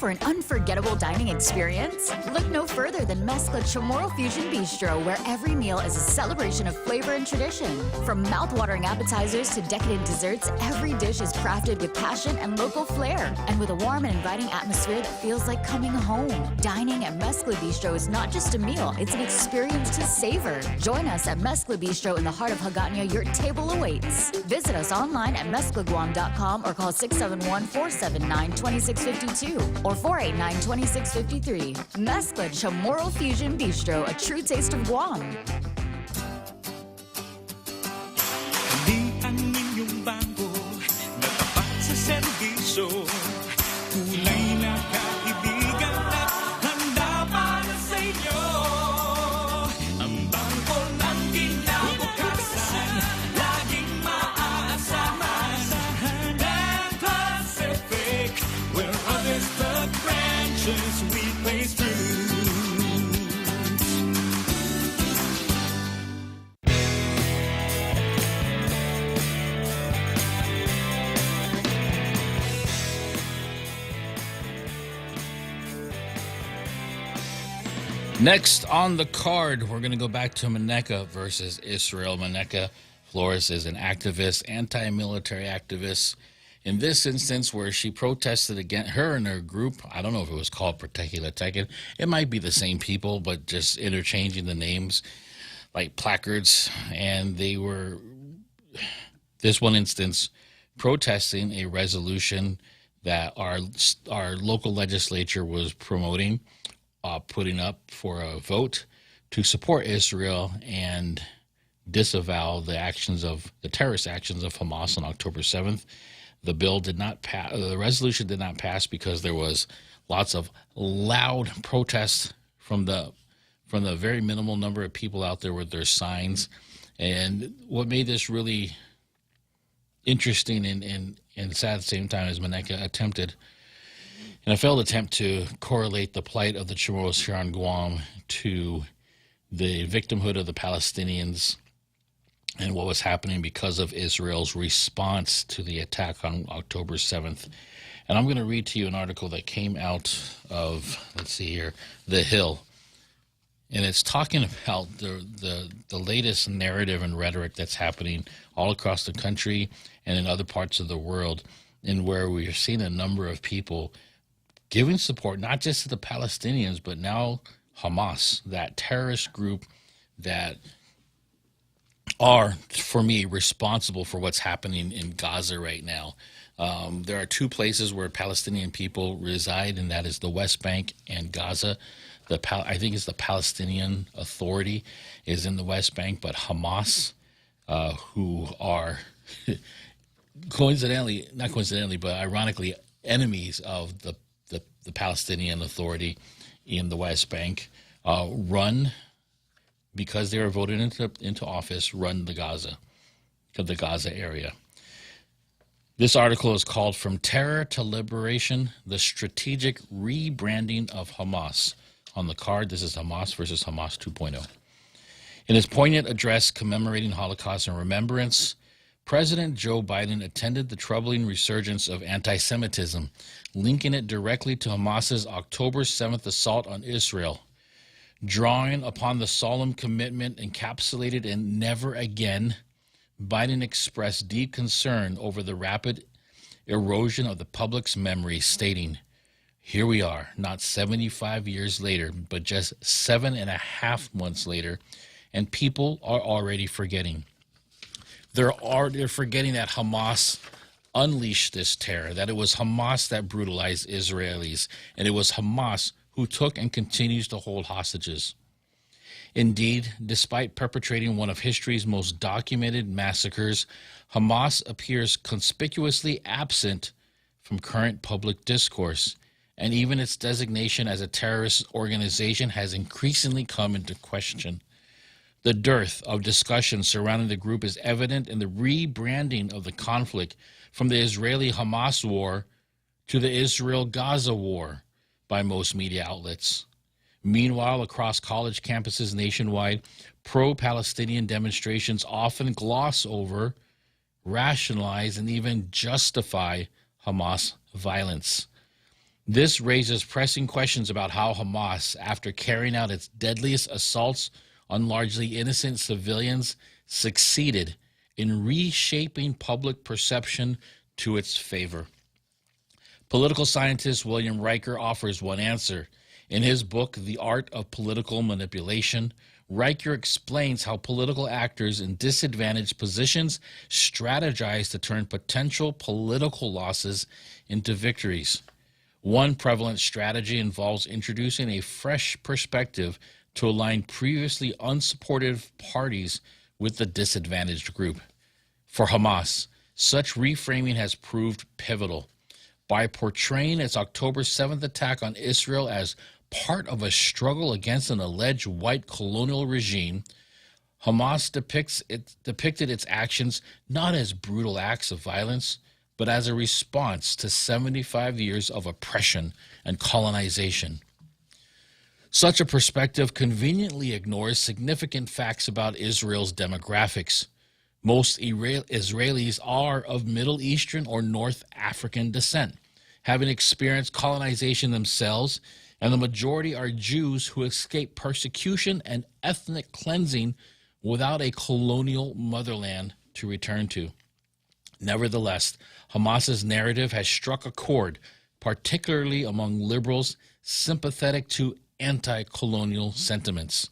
for an unforgettable dining experience? Look no further than Mezcla Chamorro Fusion Bistro, where every meal is a celebration of flavor and tradition. From mouth-watering appetizers to decadent desserts, every dish is crafted with passion and local flair. And with a warm and inviting atmosphere that feels like coming home. Dining at Mezcla Bistro is not just a meal, it's an experience to savor. Join us at Mezcla Bistro in the heart of Hagåtña. Your table awaits. Visit us online at mezclaguam.com or call 671-479-2652 or 489-2653. Mezcla Chamorro Fusion Bistro, a true taste of Guam. Di ang inyong bangko na tapat sa serbisyo. Kulay na kaibigan at handa para sa inyo. Ang bangko ng kinabukasan, laging maaasahan. And Pacific, where others dug branches, we place roots. Next on the card, we're going to go back to Maneka versus Israel. Maneka Flores is an activist, anti-military activist. In this instance, where she protested against her and her group, I don't know if it was called Protecula Tekin. It might be the same people, but just interchanging the names like placards. And they were, this one instance, protesting a resolution that our local legislature was promoting, putting up for a vote to support Israel and disavow the actions of the terrorist actions of Hamas on October 7th. The bill did not pass. The resolution did not pass because there was lots of loud protests from the very minimal number of people out there with their signs. And what made this really interesting and sad at the same time is Maneka attempted, in a failed attempt, to correlate the plight of the Chamorros here on Guam to the victimhood of the Palestinians and what was happening because of Israel's response to the attack on October 7th. And I'm going to read to you an article that came out of, let's see here, The Hill. And it's talking about the latest narrative and rhetoric that's happening all across the country and in other parts of the world, in where we are seeing a number of people giving support, not just to the Palestinians, but now Hamas, that terrorist group that are, for me, responsible for what's happening in Gaza right now. There are two places where Palestinian people reside, and that is the West Bank and Gaza. I think it's the Palestinian Authority is in the West Bank, but Hamas, who are not coincidentally, but ironically, enemies of the Palestinian Authority in the West Bank, run, because they were voted into office, run the Gaza area. This article is called "From Terror to Liberation: The Strategic Rebranding of Hamas." On the card, this is Hamas versus Hamas 2.0. In his poignant address commemorating Holocaust and remembrance, President Joe Biden attended the troubling resurgence of anti-Semitism, linking it directly to Hamas's October 7th assault on Israel. Drawing upon the solemn commitment encapsulated in "Never Again," Biden expressed deep concern over the rapid erosion of the public's memory, stating, "Here we are, not 75 years later, but just 7.5 months later, and people are already forgetting. They're forgetting that Hamas unleashed this terror, that it was Hamas that brutalized Israelis, and it was Hamas who took and continues to hold hostages. Indeed, despite perpetrating one of history's most documented massacres, Hamas appears conspicuously absent from current public discourse, and even its designation as a terrorist organization has increasingly come into question. The dearth of discussion surrounding the group is evident in the rebranding of the conflict from the Israeli-Hamas war to the Israel-Gaza war by most media outlets. Meanwhile, across college campuses nationwide, pro-Palestinian demonstrations often gloss over, rationalize, and even justify Hamas violence. This raises pressing questions about how Hamas, after carrying out its deadliest assaults on largely innocent civilians, succeeded in reshaping public perception to its favor. Political scientist William Riker offers one answer. In his book, The Art of Political Manipulation, Riker explains how political actors in disadvantaged positions strategize to turn potential political losses into victories. One prevalent strategy involves introducing a fresh perspective to align previously unsupportive parties with the disadvantaged group. For Hamas, such reframing has proved pivotal. By portraying its October 7th attack on Israel as part of a struggle against an alleged white colonial regime, Hamas depicted its actions not as brutal acts of violence, but as a response to 75 years of oppression and colonization. Such a perspective conveniently ignores significant facts about Israel's demographics. Most Israelis are of Middle Eastern or North African descent, having experienced colonization themselves, and the majority are Jews who escaped persecution and ethnic cleansing without a colonial motherland to return to. Nevertheless, Hamas's narrative has struck a chord, particularly among liberals sympathetic to anti-colonial sentiments.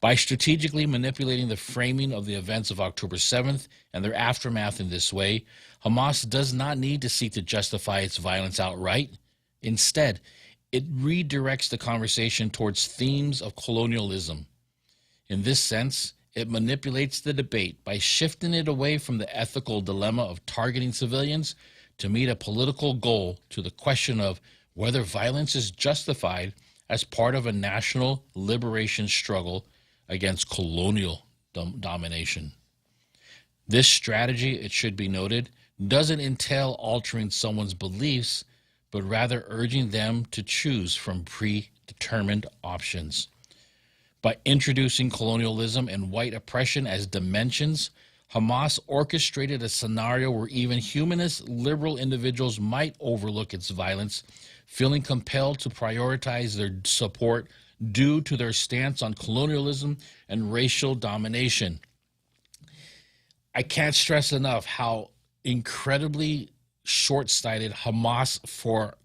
By strategically manipulating the framing of the events of October 7th and their aftermath in this way, Hamas does not need to seek to justify its violence outright. Instead, it redirects the conversation towards themes of colonialism. In this sense, it manipulates the debate by shifting it away from the ethical dilemma of targeting civilians to meet a political goal to the question of whether violence is justified as part of a national liberation struggle against colonial domination. This strategy, it should be noted, doesn't entail altering someone's beliefs, but rather urging them to choose from predetermined options. By introducing colonialism and white oppression as dimensions, Hamas orchestrated a scenario where even humanist liberal individuals might overlook its violence, feeling compelled to prioritize their support due to their stance on colonialism and racial domination. I can't stress enough how incredibly short-sighted Queers for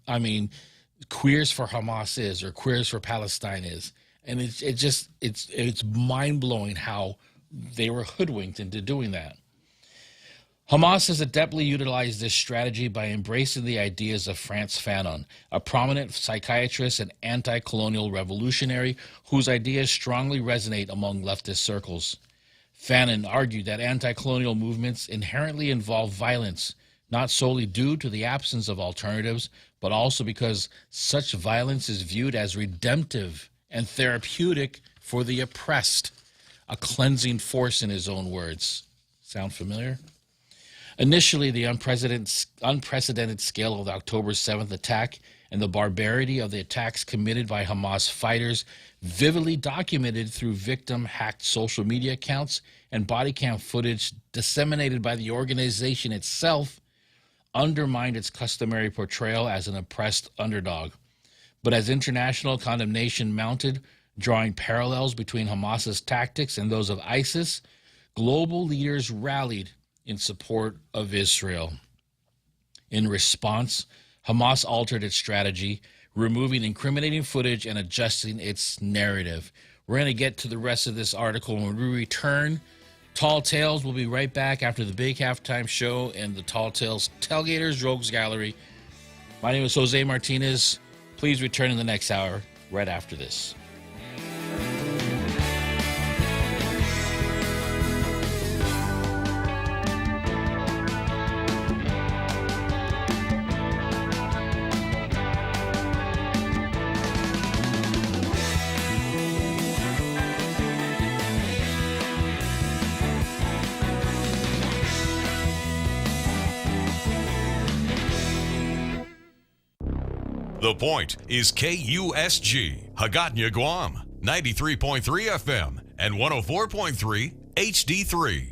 Hamas is, or Queers for Palestine is. And it's mind-blowing how they were hoodwinked into doing that. Hamas has adeptly utilized this strategy by embracing the ideas of Frantz Fanon, a prominent psychiatrist and anti-colonial revolutionary whose ideas strongly resonate among leftist circles. Fanon argued that anti-colonial movements inherently involve violence, not solely due to the absence of alternatives, but also because such violence is viewed as redemptive and therapeutic for the oppressed, a cleansing force in his own words. Sound familiar? Initially, the unprecedented scale of the October 7th attack and the barbarity of the attacks committed by Hamas fighters, vividly documented through victim-hacked social media accounts and body cam footage disseminated by the organization itself, undermined its customary portrayal as an oppressed underdog. But as international condemnation mounted, drawing parallels between Hamas's tactics and those of ISIS, global leaders rallied in support of Israel. In response, Hamas altered its strategy, removing incriminating footage and adjusting its narrative. We're going to get to the rest of this article when we return. Tall Tales will be right back after the big halftime show and the Tall Tales Tailgaters Rogues Gallery. My name is Jose Martinez. Please return in the next hour right after this. The Point is KUSG, Hagåtña, Guam, 93.3 FM and 104.3 HD3.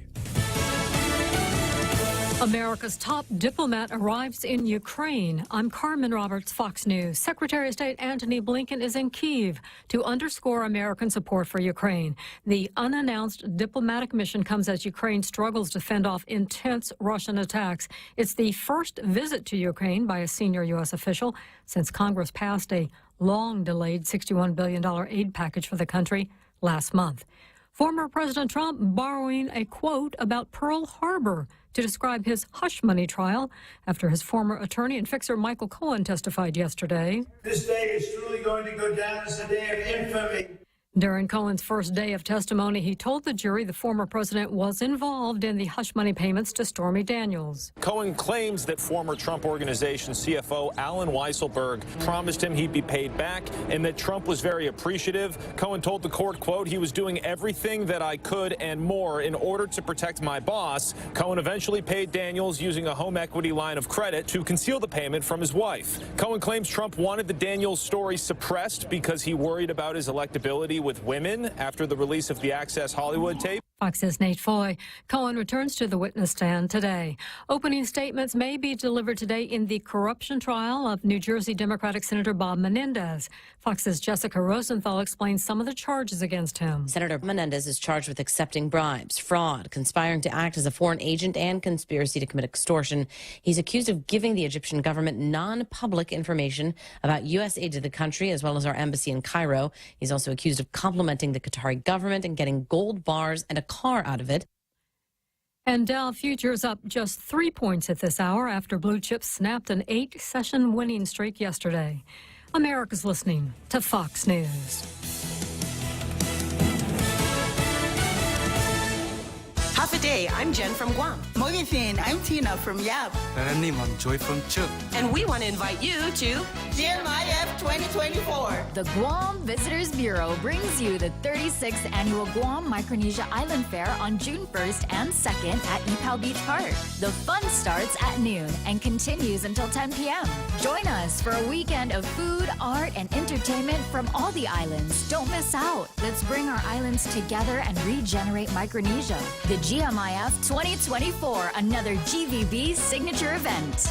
America's top diplomat arrives in Ukraine. I'm Carmen Roberts, Fox News. Secretary of State Antony Blinken is in Kyiv to underscore American support for Ukraine. The unannounced diplomatic mission comes as Ukraine struggles to fend off intense Russian attacks. It's the first visit to Ukraine by a senior U.S. official since Congress passed a long-delayed $61 billion aid package for the country last month. Former President Trump borrowing a quote about Pearl Harbor to describe his hush money trial after his former attorney and fixer Michael Cohen testified yesterday. This day is truly going to go down as a day of infamy. During Cohen's first day of testimony, he told the jury the former president was involved in the hush money payments to Stormy Daniels. Cohen claims that former Trump Organization CFO Alan Weisselberg promised him he'd be paid back and that Trump was very appreciative. Cohen told the court, quote, he was doing everything that I could and more in order to protect my boss. Cohen eventually paid Daniels using a home equity line of credit to conceal the payment from his wife. Cohen claims Trump wanted the Daniels story suppressed because he worried about his electability with women after the release of the Access Hollywood tape. Fox's Nate Foy. Cohen returns to the witness stand today. Opening statements may be delivered today in the corruption trial of New Jersey Democratic Senator Bob Menendez. Fox's Jessica Rosenthal explains some of the charges against him. Senator Menendez is charged with accepting bribes, fraud, conspiring to act as a foreign agent, and conspiracy to commit extortion. He's accused of giving the Egyptian government non-public information about U.S. aid to the country, as well as our embassy in Cairo. He's also accused of complimenting the Qatari government and getting gold bars and a car out of it. And Dow futures up just 3 points at this hour after blue chips snapped an 8-session winning streak yesterday. America's listening to Fox News. Half a day, I'm Jen from Guam. Morgan, I'm Tina from Yap. And I'm Joy from Chuk. And we want to invite you to GMIF 2024. The Guam Visitors Bureau brings you the 36th Annual Guam Micronesia Island Fair on June 1st and 2nd at Ipao Beach Park. The fun starts at noon and continues until 10 p.m. Join us for a weekend of food, art, and entertainment from all the islands. Don't miss out. Let's bring our islands together and regenerate Micronesia. The GMIF 2024, another GVB signature event.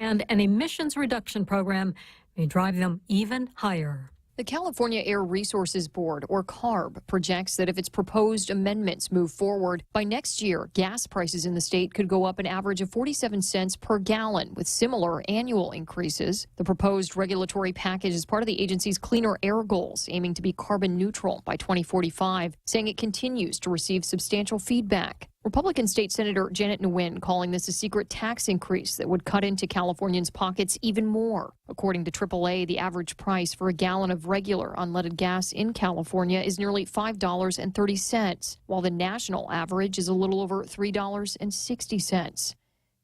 And an emissions reduction program may drive them even higher. The California Air Resources Board, or CARB, projects that if its proposed amendments move forward, by next year, gas prices in the state could go up an average of 47 cents per gallon, with similar annual increases. The proposed regulatory package is part of the agency's cleaner air goals, aiming to be carbon neutral by 2045, saying it continues to receive substantial feedback. Republican State Senator Janet Nguyen calling this a secret tax increase that would cut into Californians' pockets even more. According to AAA, the average price for a gallon of regular unleaded gas in California is nearly $5.30, while the national average is a little over $3.60.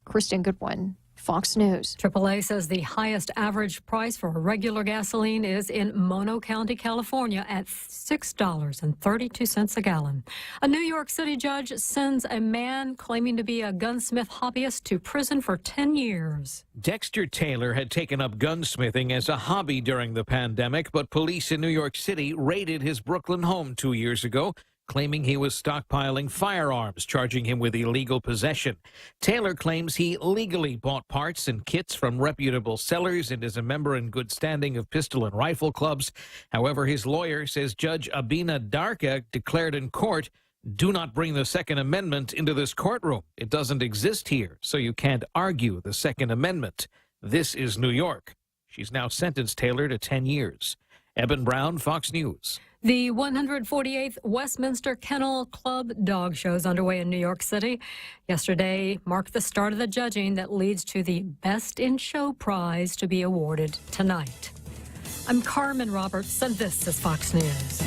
Kristen Goodwin, Fox News. AAA says the highest average price for regular gasoline is in Mono County, California at $6.32 a gallon. A New York City judge sends a man claiming to be a gunsmith hobbyist to prison for 10 years. Dexter Taylor had taken up gunsmithing as a hobby during the pandemic, but police in New York City raided his Brooklyn home 2 years ago, claiming he was stockpiling firearms, charging him with illegal possession. Taylor claims he legally bought parts and kits from reputable sellers and is a member in good standing of pistol and rifle clubs. However, his lawyer says Judge Abina Darka declared in court, "Do not bring the Second Amendment into this courtroom. It doesn't exist here, so you can't argue the Second Amendment. This is New York." She's now sentenced Taylor to 10 years. Eben Brown, Fox News. The 148th Westminster Kennel Club Dog Show is underway in New York City. Yesterday marked the start of the judging that leads to the Best in Show prize to be awarded tonight. I'm Carmen Roberts, and this is Fox News.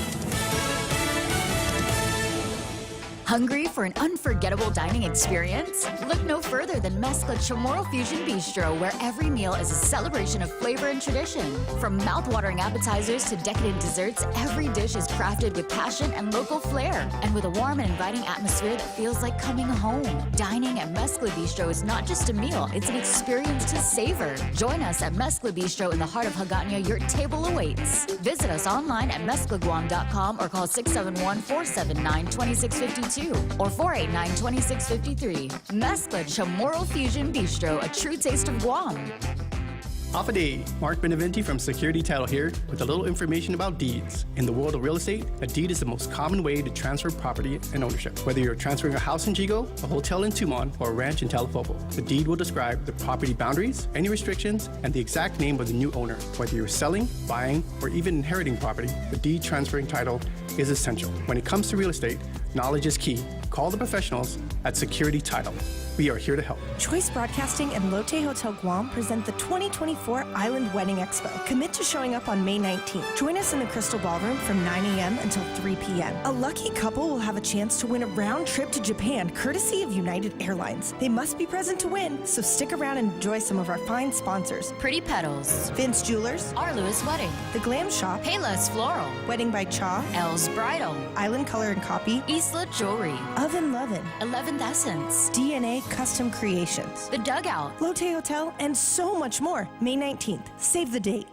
Hungry for an unforgettable dining experience? Look no further than Mezcla Chamorro Fusion Bistro, where every meal is a celebration of flavor and tradition. From mouth-watering appetizers to decadent desserts, every dish is crafted with passion and local flair, and with a warm and inviting atmosphere that feels like coming home. Dining at Mezcla Bistro is not just a meal, it's an experience to savor. Join us at Mezcla Bistro in the heart of Hagåtña. Your table awaits. Visit us online at mezclaguam.com or call 671-479-2652 or 489-2653. Mezcla Chamorro Fusion Bistro, a true taste of Guam. Off a day, Mark Beneventi from Security Title here with a little information about deeds. In the world of real estate, a deed is the most common way to transfer property and ownership. Whether you're transferring a house in Jigo, a hotel in Tumon, or a ranch in Talipopo, the deed will describe the property boundaries, any restrictions, and the exact name of the new owner. Whether you're selling, buying, or even inheriting property, the deed transferring title is essential. When it comes to real estate, knowledge is key. Call the professionals at Security Title. We are here to help. Choice Broadcasting and Lotte Hotel Guam present the 2024 Island Wedding Expo. Commit to showing up on May 19th. Join us in the Crystal Ballroom from 9 a.m. until 3 p.m. A lucky couple will have a chance to win a round trip to Japan, courtesy of United Airlines. They must be present to win, so stick around and enjoy some of our fine sponsors. Pretty Petals, Vince Jewelers, R. Lewis Wedding, The Glam Shop, Payless Floral, Wedding by Cha, Elle's Bridal, Island Color and Copy, Isla Jewelry, Oven Lovin', 11th Essence, DNA Custom Creations, The Dugout, Lotte Hotel, and so much more. May 19th. Save the date.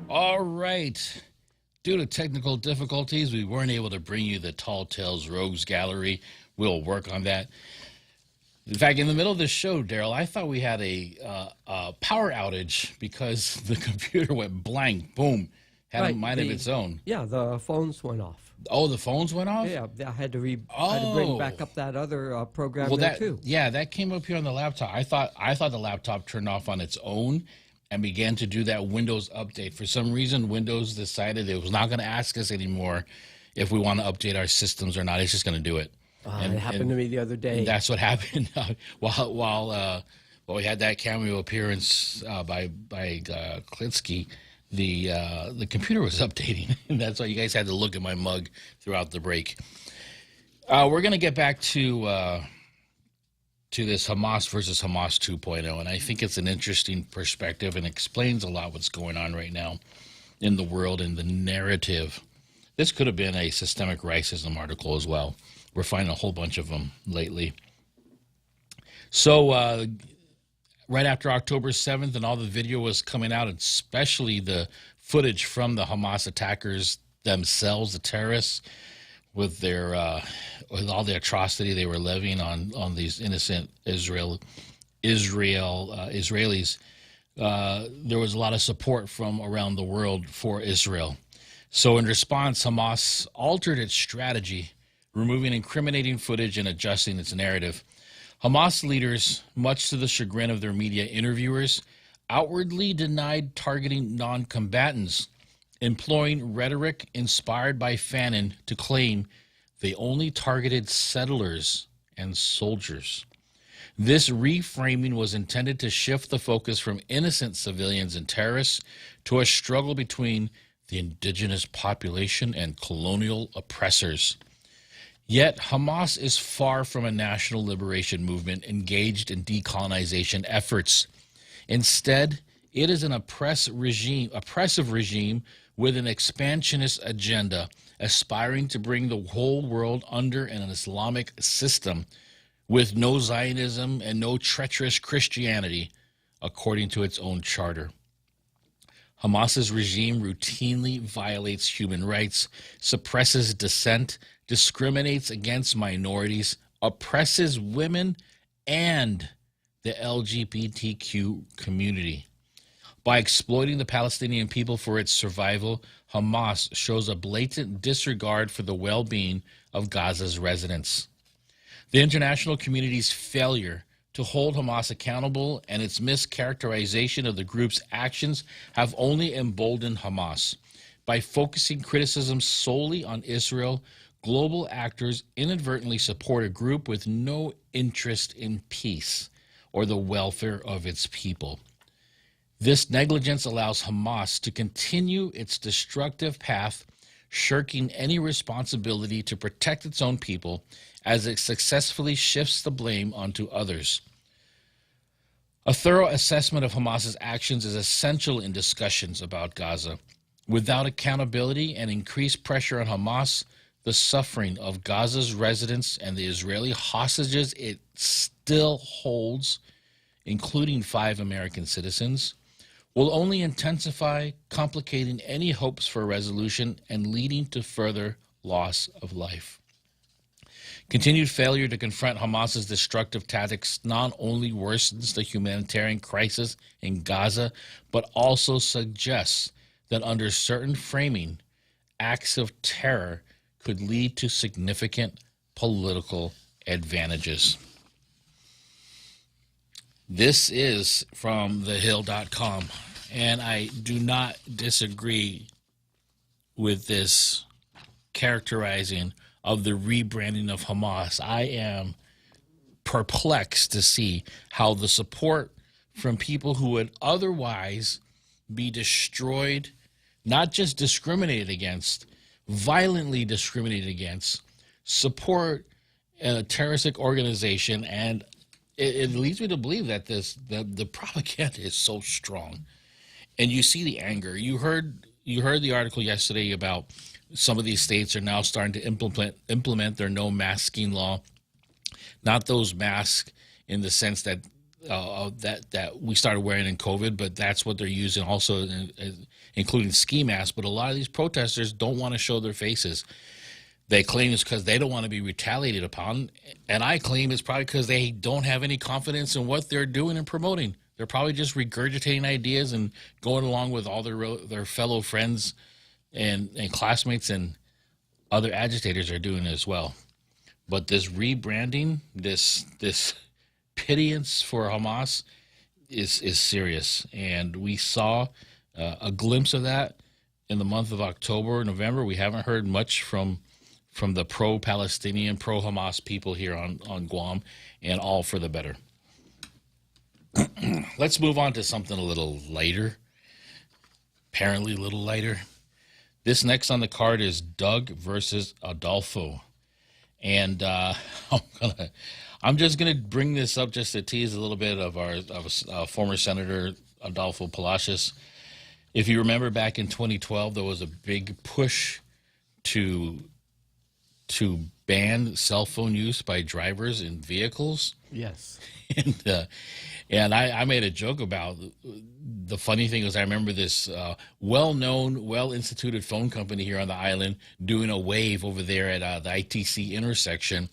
All right. Due to technical difficulties, we weren't able to bring you the Tall Tales Rogues Gallery. We'll work on that. In fact, in the middle of this show, Daryl, I thought we had a power outage because the computer went blank. Boom. Had a mind of its own. Yeah, the phones went off. Oh, the phones went off? Yeah, I had to bring back up that other program too. Yeah, that came up here on the laptop. I thought the laptop turned off on its own and began to do that Windows update. For some reason, Windows decided it was not going to ask us anymore if we want to update our systems or not. It's just going to do it. It happened to me the other day. That's what happened while we had that cameo appearance by Klitzkie. The computer was updating, and that's why you guys had to look at my mug throughout the break. We're going to get back to this Hamas versus Hamas 2.0, and I think it's an interesting perspective and explains a lot what's going on right now in the world and the narrative. This could have been a systemic racism article as well. We're finding a whole bunch of them lately. So right after October 7th and all the video was coming out, especially the footage from the Hamas attackers themselves, the terrorists, with all the atrocity they were levying on these innocent Israelis, there was a lot of support from around the world for Israel. So in response, Hamas altered its strategy, removing incriminating footage and adjusting its narrative. Hamas leaders, much to the chagrin of their media interviewers, outwardly denied targeting non-combatants, employing rhetoric inspired by Fanon to claim they only targeted settlers and soldiers. This reframing was intended to shift the focus from innocent civilians and terrorists to a struggle between the indigenous population and colonial oppressors. Yet Hamas is far from a national liberation movement engaged in decolonization efforts. Instead, it is an oppressive regime with an expansionist agenda, aspiring to bring the whole world under an Islamic system with no Zionism and no treacherous Christianity, according to its own charter. Hamas's regime routinely violates human rights, suppresses dissent, discriminates against minorities, oppresses women and the LGBTQ community. By exploiting the Palestinian people for its survival, Hamas shows a blatant disregard for the well-being of Gaza's residents. The international community's failure to hold Hamas accountable and its mischaracterization of the group's actions have only emboldened Hamas. By focusing criticism solely on Israel, global actors inadvertently support a group with no interest in peace or the welfare of its people. This negligence allows Hamas to continue its destructive path, shirking any responsibility to protect its own people as it successfully shifts the blame onto others. A thorough assessment of Hamas's actions is essential in discussions about Gaza. Without accountability and increased pressure on Hamas, the suffering of Gaza's residents and the Israeli hostages it still holds, including 5 American citizens, will only intensify, complicating any hopes for a resolution and leading to further loss of life. Continued failure to confront Hamas's destructive tactics not only worsens the humanitarian crisis in Gaza, but also suggests that under certain framing, acts of terror could lead to significant political advantages. This is from thehill.com, and I do not disagree with this characterizing of the rebranding of Hamas. I am perplexed to see how the support from people who would otherwise be destroyed, not just discriminated against, violently discriminated against, support a terroristic organization, and it leads me to believe that the propaganda is so strong, and you see the anger. You heard the article yesterday about some of these states are now starting to implement their no masking law, not those masks in the sense that that we started wearing in COVID, but that's what they're using also, including ski masks. But a lot of these protesters don't want to show their faces. They claim it's because they don't want to be retaliated upon, and I claim it's probably because they don't have any confidence in what they're doing and promoting. They're probably just regurgitating ideas and going along with all their fellow friends and classmates and other agitators are doing as well. But this rebranding, this pittance for Hamas is serious, and we saw a glimpse of that in the month of October, November. We haven't heard much from the pro-Palestinian, pro-Hamas people here on Guam, and all for the better. Let's move on to something a little lighter, apparently a little lighter. This next on the card is Doug versus Adolfo, and I'm just gonna bring this up just to tease a little bit of our former Senator Adolfo Palacios. If you remember, back in 2012, there was a big push to ban cell phone use by drivers in vehicles. Yes. And I made a joke about the funny thing was I remember this well-known, well-instituted phone company here on the island doing a wave over there at the ITC intersection,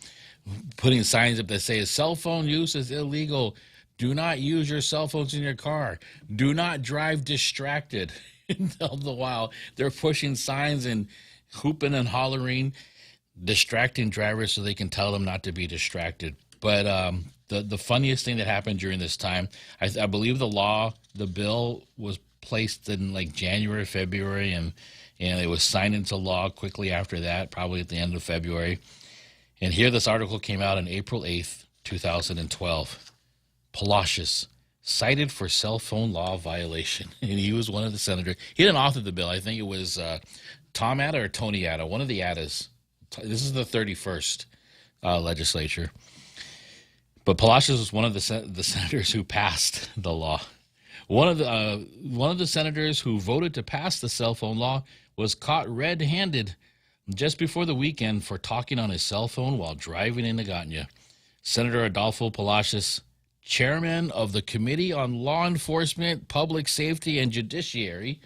putting signs up that say cell phone use is illegal. Do not use your cell phones in your car. Do not drive distracted. And all the while they're pushing signs and hooping and hollering, distracting drivers so they can tell them not to be distracted. But the funniest thing that happened during this time, I believe the bill was placed in like January, February, and it was signed into law quickly after that, probably at the end of February. And here this article came out on April 8th, 2012. Palacios, cited for cell phone law violation. And he was one of the senators. He didn't author the bill. I think it was Tom Atta or Tony Atta, one of the Attas. This is the 31st legislature. But Palacios was one of the senators who passed the law, One of the senators who voted to pass the cell phone law was caught red-handed just before the weekend for talking on his cell phone while driving in Naganya. Senator Adolfo Palacios, chairman of the Committee on Law Enforcement, Public Safety, and Judiciary,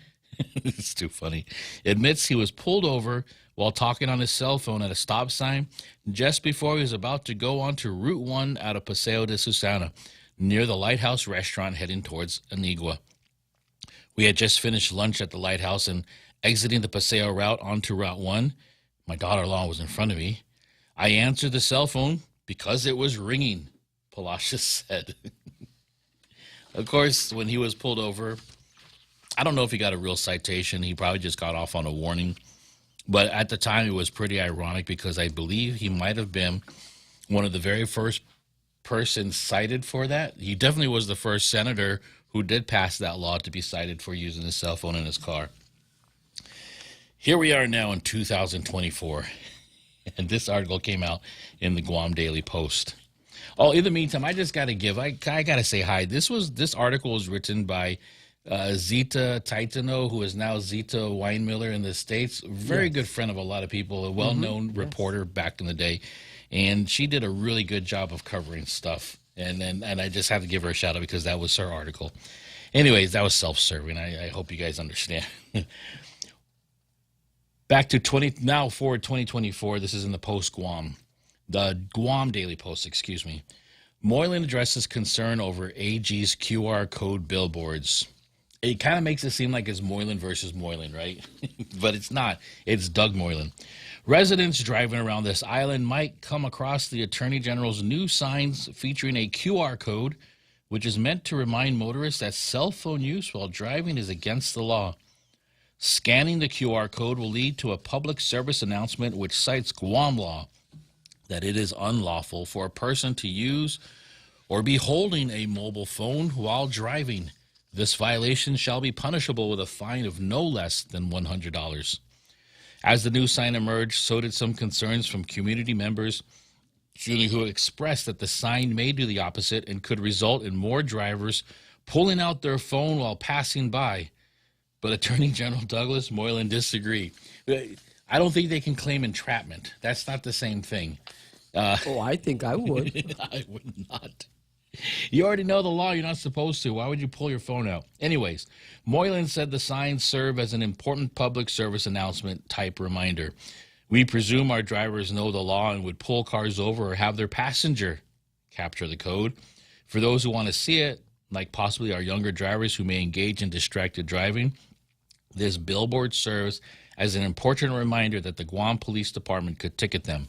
it's too funny, admits he was pulled over while talking on his cell phone at a stop sign just before he was about to go onto Route 1 out of Paseo de Susana, near the Lighthouse restaurant heading towards Anigua. We had just finished lunch at the Lighthouse and exiting the Paseo route onto Route 1. My daughter-in-law was in front of me. I answered the cell phone because it was ringing, Palacios said. Of course, when he was pulled over, I don't know if he got a real citation. He probably just got off on a warning. But at the time, it was pretty ironic because I believe he might have been one of the very first persons cited for that. He definitely was the first senator who did pass that law to be cited for using his cell phone in his car. Here we are now in 2024, and this article came out in the Guam Daily Post. Oh, in the meantime, I just got to give, I got to say hi. This article was written by Zita Taitano, who is now Zita Weinmiller in the States. Very good friend of a lot of people, a well-known reporter back in the day. And she did a really good job of covering stuff. And I just had to give her a shout out because that was her article. Anyways, that was self-serving. I hope you guys understand. Back to now forward 2024. This is in the Post-Guam. The Guam Daily Post, excuse me. Moylan addresses concern over AG's QR code billboards. It kind of makes it seem like it's Moylan versus Moylan, right? But it's not. It's Doug Moylan. Residents driving around this island might come across the Attorney General's new signs featuring a QR code, which is meant to remind motorists that cell phone use while driving is against the law. Scanning the QR code will lead to a public service announcement which cites Guam law that it is unlawful for a person to use or be holding a mobile phone while driving. This violation shall be punishable with a fine of no less than $100. As the new sign emerged, so did some concerns from community members who expressed that the sign may do the opposite and could result in more drivers pulling out their phone while passing by. But Attorney General Douglas Moylan disagreed. I don't think they can claim entrapment. That's not the same thing. I think I would. I would not. You already know the law. You're not supposed to. Why would you pull your phone out? Anyways, Moylan said the signs serve as an important public service announcement type reminder. We presume our drivers know the law and would pull cars over or have their passenger capture the code. For those who want to see it, like possibly our younger drivers who may engage in distracted driving, this billboard serves as an important reminder that the Guam Police Department could ticket them.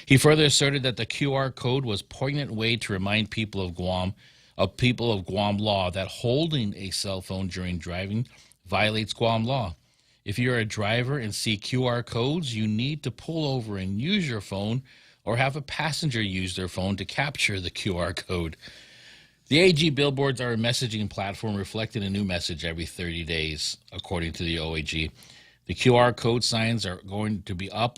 He further asserted that the QR code was a poignant way to remind people of Guam law that holding a cell phone during driving violates Guam law. If you're a driver and see QR codes, you need to pull over and use your phone or have a passenger use their phone to capture the QR code. The AG billboards are a messaging platform reflecting a new message every 30 days, according to the OAG. The QR code signs are going to be up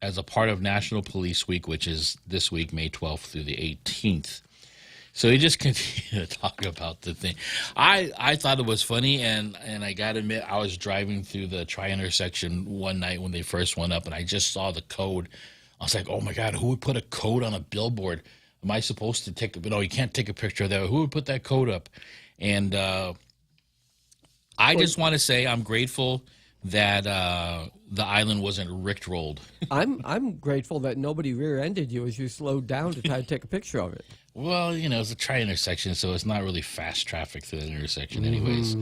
as a part of National Police Week, which is this week, May 12th through the 18th. So he just continued to talk about the thing. I thought it was funny, and I got to admit, I was driving through the tri-intersection one night when they first went up, and I just saw the code. I was like, oh, my God, who would put a code on a billboard? Am I supposed to take – no, you can't take a picture of that. Who would put that code up? And I just want to say I'm grateful that the island wasn't rickrolled. I'm grateful that nobody rear-ended you as you slowed down to try to take a picture of it. Well, you know, it's a tri-intersection, so it's not really fast traffic through the intersection anyways.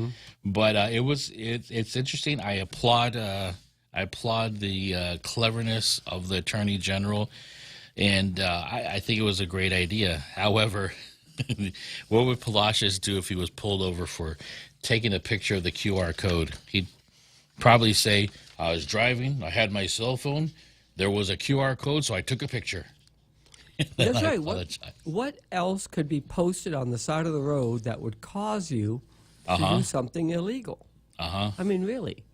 But it's interesting. I applaud the cleverness of the Attorney General, and I think it was a great idea. However, what would Palacios do if he was pulled over for taking a picture of the QR code? He'd probably say, I was driving, I had my cell phone, there was a QR code, so I took a picture. That's right. What else could be posted on the side of the road that would cause you to do something illegal? I mean, really.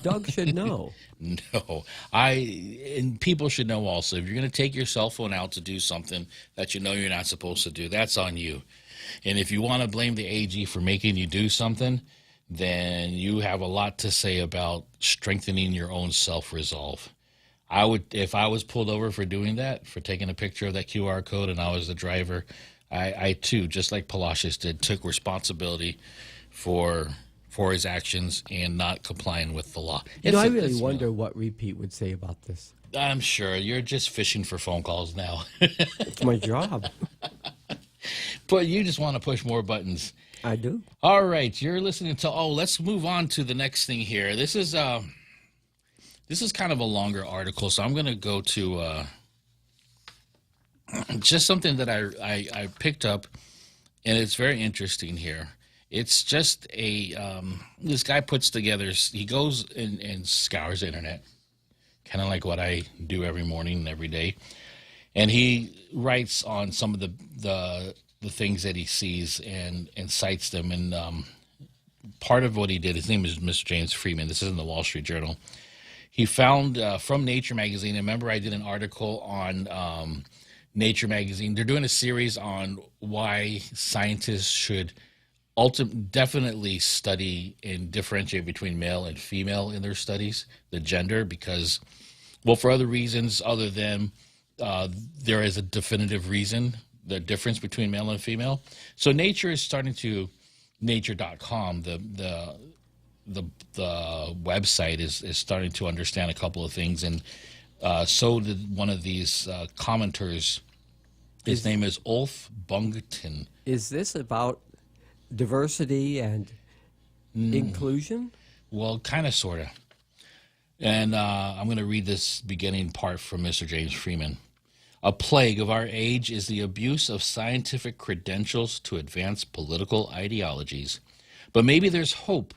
Doug should know. No. And people should know also, if you're going to take your cell phone out to do something that you know you're not supposed to do, that's on you. And if you want to blame the AG for making you do something, then you have a lot to say about strengthening your own self-resolve. I would, if I was pulled over for doing that, for taking a picture of that QR code and I was the driver, I too, just like Palacios did, took responsibility for his actions and not complying with the law. I really wonder what Repeat would say about this. I'm sure you're just fishing for phone calls now. It's my job. But you just want to push more buttons. I do. All right, you're listening to. Let's move on to the next thing here. This is kind of a longer article, so I'm going to go to just something that I picked up, and it's very interesting here. It's just this guy puts together. He goes and scours the internet, kind of like what I do every morning and every day, and he writes on some of the things that he sees and cites them. And part of what he did, his name is Mr. James Freeman. This is in the Wall Street Journal. He found from Nature magazine. Remember, I did an article on Nature magazine. They're doing a series on why scientists should definitely study and differentiate between male and female in their studies, the gender, because, well, for other reasons other than there is a definitive reason, the difference between male and female. So Nature is starting to, nature.com, the website is starting to understand a couple of things, and so did one of these commenters. His name is Ulf Bungten. Is this about diversity and inclusion? Well, kind of, sort of. And I'm going to read this beginning part from Mr. James Freeman. A plague of our age is the abuse of scientific credentials to advance political ideologies. But maybe there's hope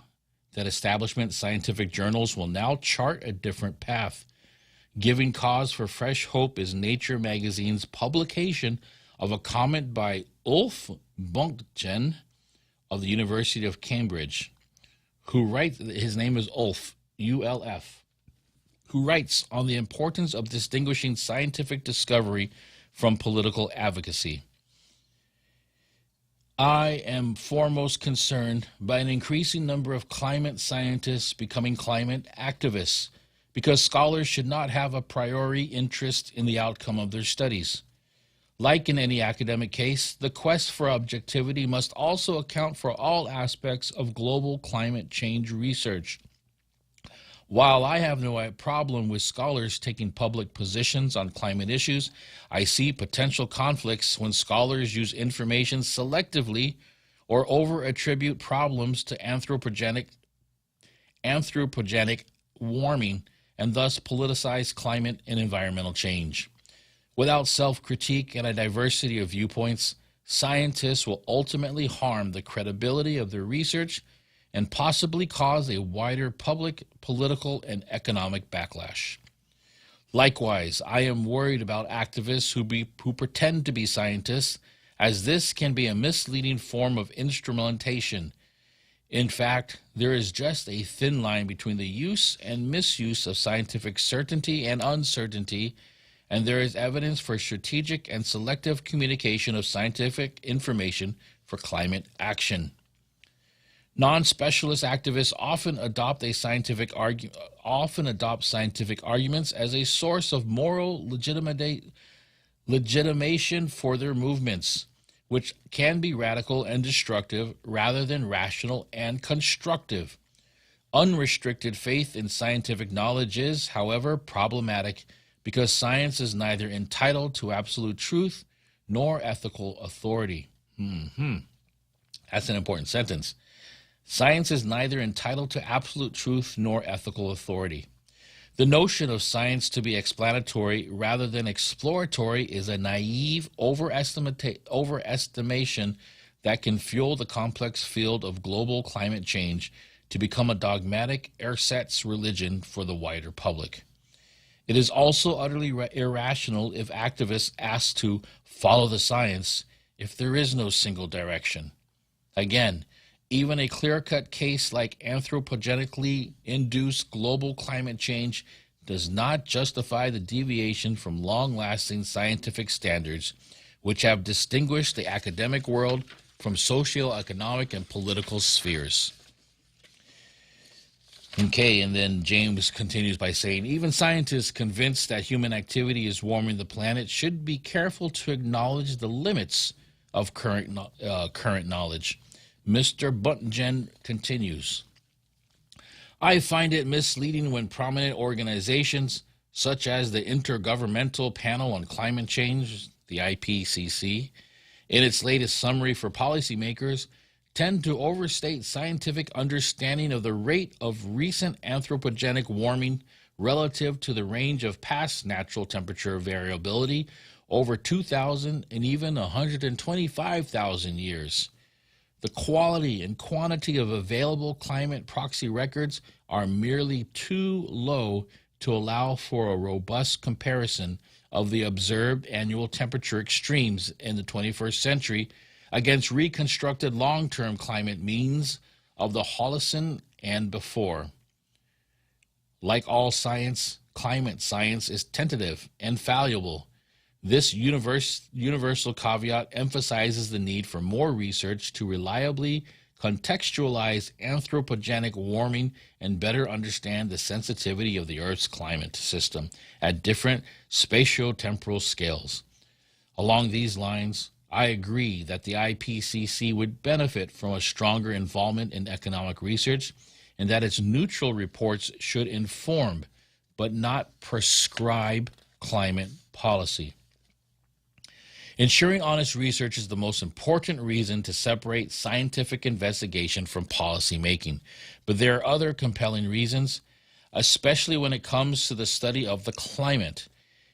that establishment scientific journals will now chart a different path. Giving cause for fresh hope is Nature magazine's publication of a comment by Ulf Bungten of the University of Cambridge, who writes, his name is Ulf, U-L-F, who writes on the importance of distinguishing scientific discovery from political advocacy. I am foremost concerned by an increasing number of climate scientists becoming climate activists, because scholars should not have a priori interest in the outcome of their studies. Like in any academic case, the quest for objectivity must also account for all aspects of global climate change research. While I have no problem with scholars taking public positions on climate issues, I see potential conflicts when scholars use information selectively or over-attribute problems to anthropogenic warming and thus politicize climate and environmental change. Without self-critique and a diversity of viewpoints, scientists will ultimately harm the credibility of their research and possibly cause a wider public, political, and economic backlash. Likewise, I am worried about activists who pretend to be scientists, as this can be a misleading form of instrumentation. In fact, there is just a thin line between the use and misuse of scientific certainty and uncertainty, and there is evidence for strategic and selective communication of scientific information for climate action. Non-specialist activists often adopt scientific arguments as a source of moral legitimation for their movements, which can be radical and destructive rather than rational and constructive. Unrestricted faith in scientific knowledge is, however, problematic because science is neither entitled to absolute truth nor ethical authority. That's an important sentence. Science is neither entitled to absolute truth nor ethical authority. The notion of science to be explanatory rather than exploratory is a naive overestimation that can fuel the complex field of global climate change to become a dogmatic ersatz religion for the wider public. It is also utterly irrational if activists ask to follow the science if there is no single direction. Again, even a clear-cut case like anthropogenically induced global climate change does not justify the deviation from long-lasting scientific standards, which have distinguished the academic world from socio-economic and political spheres. Okay, and then James continues by saying, even scientists convinced that human activity is warming the planet should be careful to acknowledge the limits of current knowledge. Mr. Buntgen continues, I find it misleading when prominent organizations such as the Intergovernmental Panel on Climate Change, the IPCC, in its latest summary for policymakers, tend to overstate scientific understanding of the rate of recent anthropogenic warming relative to the range of past natural temperature variability over 2,000 and even 125,000 years. The quality and quantity of available climate proxy records are merely too low to allow for a robust comparison of the observed annual temperature extremes in the 21st century against reconstructed long-term climate means of the Holocene and before. Like all science, climate science is tentative and fallible. This universal caveat emphasizes the need for more research to reliably contextualize anthropogenic warming and better understand the sensitivity of the Earth's climate system at different spatio-temporal scales. Along these lines, I agree that the IPCC would benefit from a stronger involvement in economic research and that its neutral reports should inform but not prescribe climate policy. Ensuring honest research is the most important reason to separate scientific investigation from policy making. But there are other compelling reasons, especially when it comes to the study of the climate.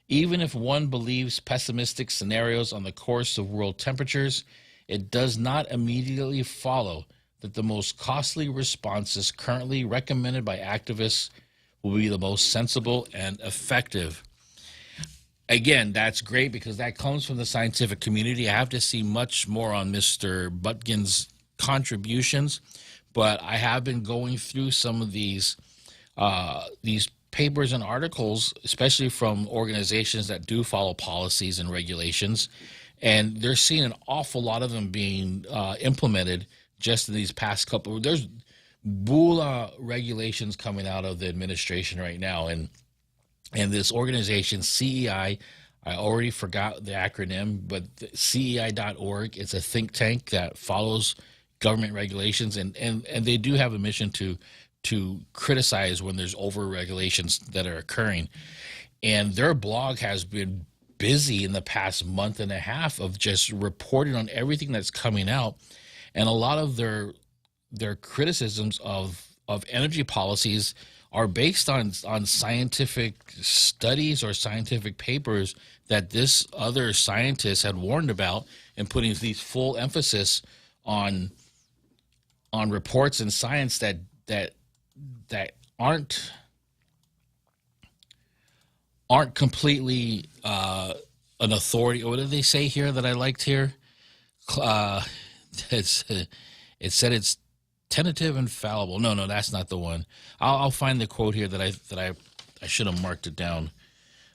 Even if one believes pessimistic scenarios on the course of world temperatures, it does not immediately follow that the most costly responses currently recommended by activists will be the most sensible and effective. Again, that's great because that comes from the scientific community. I have to see much more on Mr. Buntgen's contributions, but I have been going through some of these papers and articles, especially from organizations that do follow policies and regulations, and they're seeing an awful lot of them being implemented just in these past couple. There's BULA regulations coming out of the administration right now, and this organization, CEI, I already forgot the acronym, but CEI.org, it's a think tank that follows government regulations, and they do have a mission to criticize when there's over-regulations that are occurring. And their blog has been busy in the past month and a half of just reporting on everything that's coming out. And a lot of their criticisms of energy policies are based on scientific studies or scientific papers that this other scientist had warned about, and putting these full emphasis on reports and science that aren't completely an authority. What did they say here that I liked here? It said it's tentative and fallible. No, that's not the one. I'll find the quote here that I should have marked it down.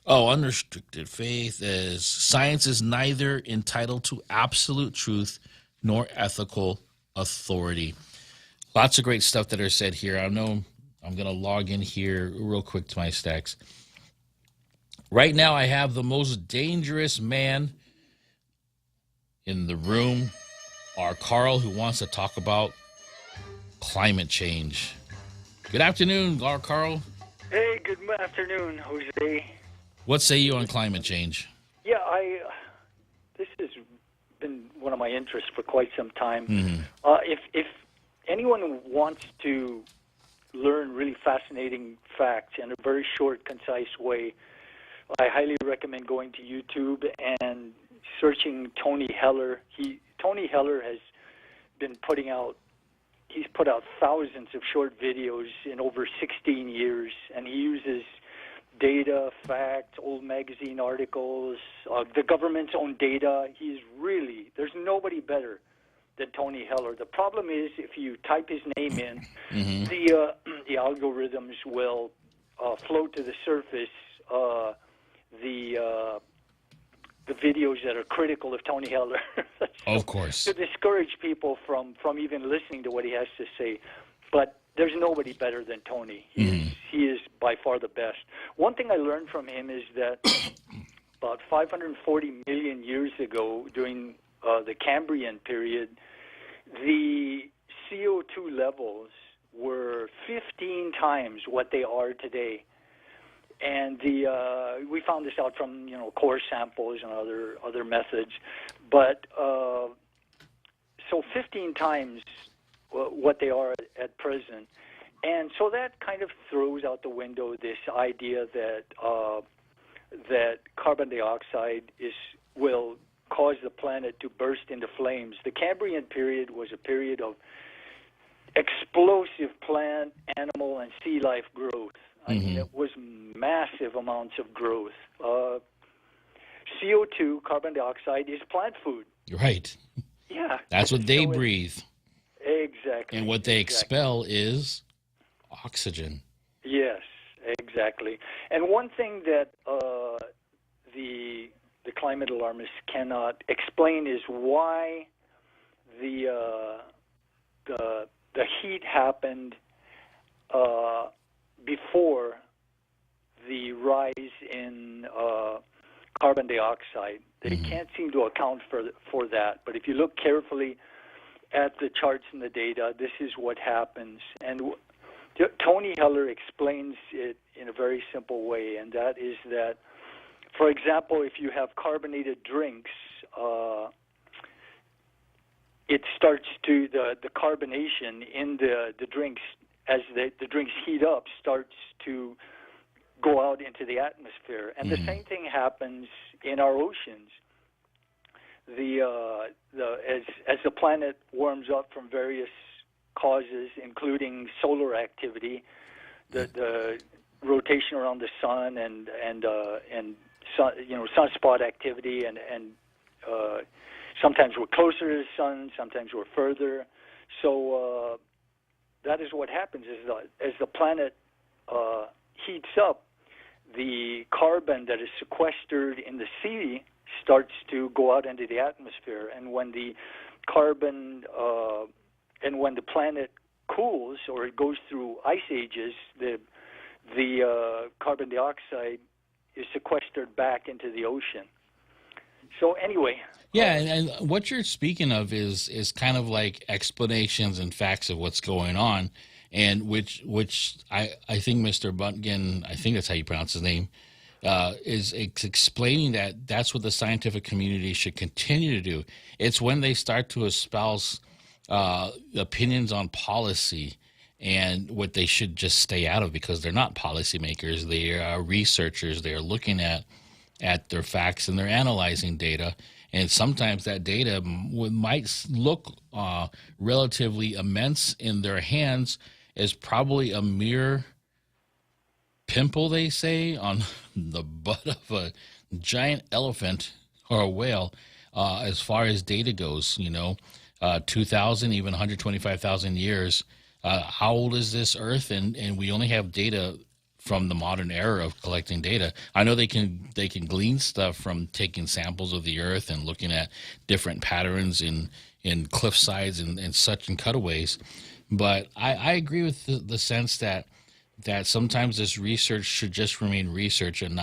Oh, unrestricted faith is science is neither entitled to absolute truth nor ethical authority. Lots of great stuff that are said here. I know I'm going to log in here real quick to my stacks. Right now, I have the most dangerous man in the room, our Carl, who wants to talk about climate change. Good afternoon, Carl. Hey, good afternoon, Jose. What say you on climate change? Yeah, this has been one of my interests for quite some time. Mm-hmm. If anyone wants to learn really fascinating facts in a very short, concise way, I highly recommend going to YouTube and searching Tony Heller. Tony Heller has been he's put out thousands of short videos in over 16 years, and he uses data, facts, old magazine articles, the government's own data. There's nobody better than Tony Heller. The problem is if you type his name in, mm-hmm. the algorithms will float to the surface the videos that are critical of Tony Heller. Of course. To discourage people from even listening to what he has to say. But there's nobody better than Tony. He is by far the best. One thing I learned from him is that about 540 million years ago, during the Cambrian period, the CO2 levels were 15 times what they are today. And we found this out from core samples and other methods, but so 15 times what they are at present, and so that kind of throws out the window this idea that that carbon dioxide will cause the planet to burst into flames. The Cambrian period was a period of explosive plant, animal, and sea life growth. I mean, it was massive amounts of growth. CO2, carbon dioxide, is plant food. Right. Yeah. That's what they breathe. Exactly. And what they expel is oxygen. Yes, exactly. And one thing that the climate alarmists cannot explain is why the heat happened before the rise in carbon dioxide. They can't seem to account for that. But if you look carefully at the charts and the data, this is what happens. And Tony Heller explains it in a very simple way, and that is that, for example, if you have carbonated drinks, it starts to, the carbonation in the drinks, as the drinks heat up, starts to go out into the atmosphere. And the same thing happens in our oceans. As the planet warms up from various causes, including solar activity, the rotation around the sun and sun, sunspot activity, and sometimes we're closer to the sun, sometimes we're further. So that is what happens as the planet heats up. The carbon that is sequestered in the sea starts to go out into the atmosphere, and when the carbon and when the planet cools or it goes through ice ages, the carbon dioxide is sequestered back into the ocean. So anyway. Yeah, and what you're speaking of is kind of like explanations and facts of what's going on, and which I think Mr. Buntgen, I think that's how you pronounce his name, is explaining that that's what the scientific community should continue to do. It's when they start to espouse opinions on policy and what they should just stay out of, because they're not policymakers. They are researchers. They are looking at their facts and they're analyzing data. And sometimes that data might look relatively immense in their hands as probably a mere pimple, they say, on the butt of a giant elephant or a whale as far as data goes, 2,000, even 125,000 years. How old is this Earth? And we only have data from the modern era of collecting data. I know they can glean stuff from taking samples of the Earth and looking at different patterns in cliff sides and such and cutaways. But I agree with the sense that sometimes this research should just remain research and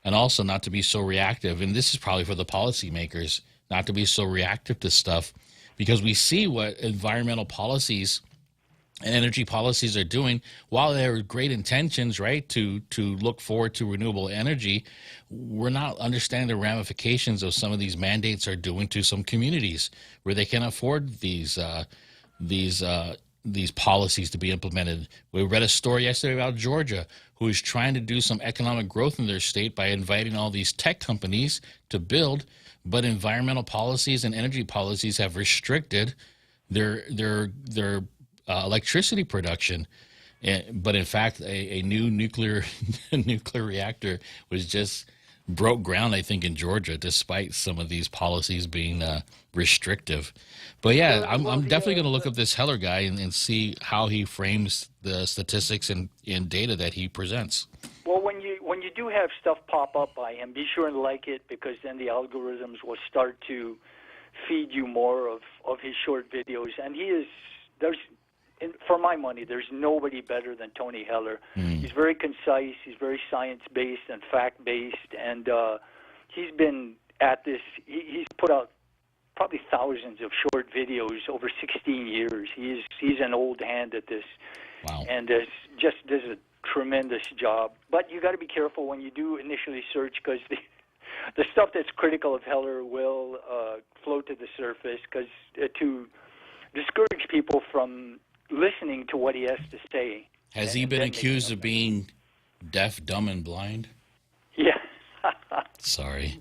also not to be so reactive. And this is probably for the policymakers, not to be so reactive to stuff, because we see what environmental policies and energy policies are doing. While there are great intentions, right, to look forward to renewable energy, we're not understanding the ramifications of some of these mandates are doing to some communities where they can't afford these policies to be implemented. We read a story yesterday about Georgia, who is trying to do some economic growth in their state by inviting all these tech companies to build, but environmental policies and energy policies have restricted their electricity production. But in fact, a new nuclear reactor was just broke ground, I think, in Georgia, despite some of these policies being restrictive. But yeah, I'm definitely going to look up this Heller guy and see how he frames the statistics and data that he presents. Well, Well, when you do have stuff pop up by him, be sure and like it, because then the algorithms will start to feed you more of his short videos. And for my money, there's nobody better than Tony Heller. He's very concise, he's very science-based and fact-based, and he's been at this. He's put out probably thousands of short videos over 16 years. He's an old hand at this. Wow. And does a tremendous job. But you got to be careful when you do initially search, because the stuff that's critical of Heller will float to the surface, because to discourage people from listening to what he has to say. Has he been accused of being deaf, dumb, and blind? Yeah. Sorry,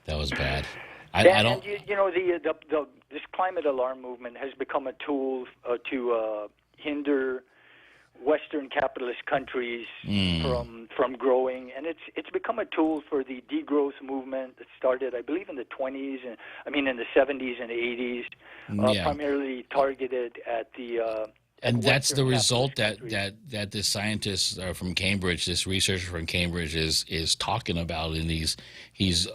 that was bad. I don't. And you know, this climate alarm movement has become a tool to hinder Western capitalist countries from growing, and it's become a tool for the degrowth movement that started, I believe, in the 20s, in the 70s and 80s, primarily targeted at the. And that's the result that this scientist from Cambridge, this researcher from Cambridge, is talking about in these. He's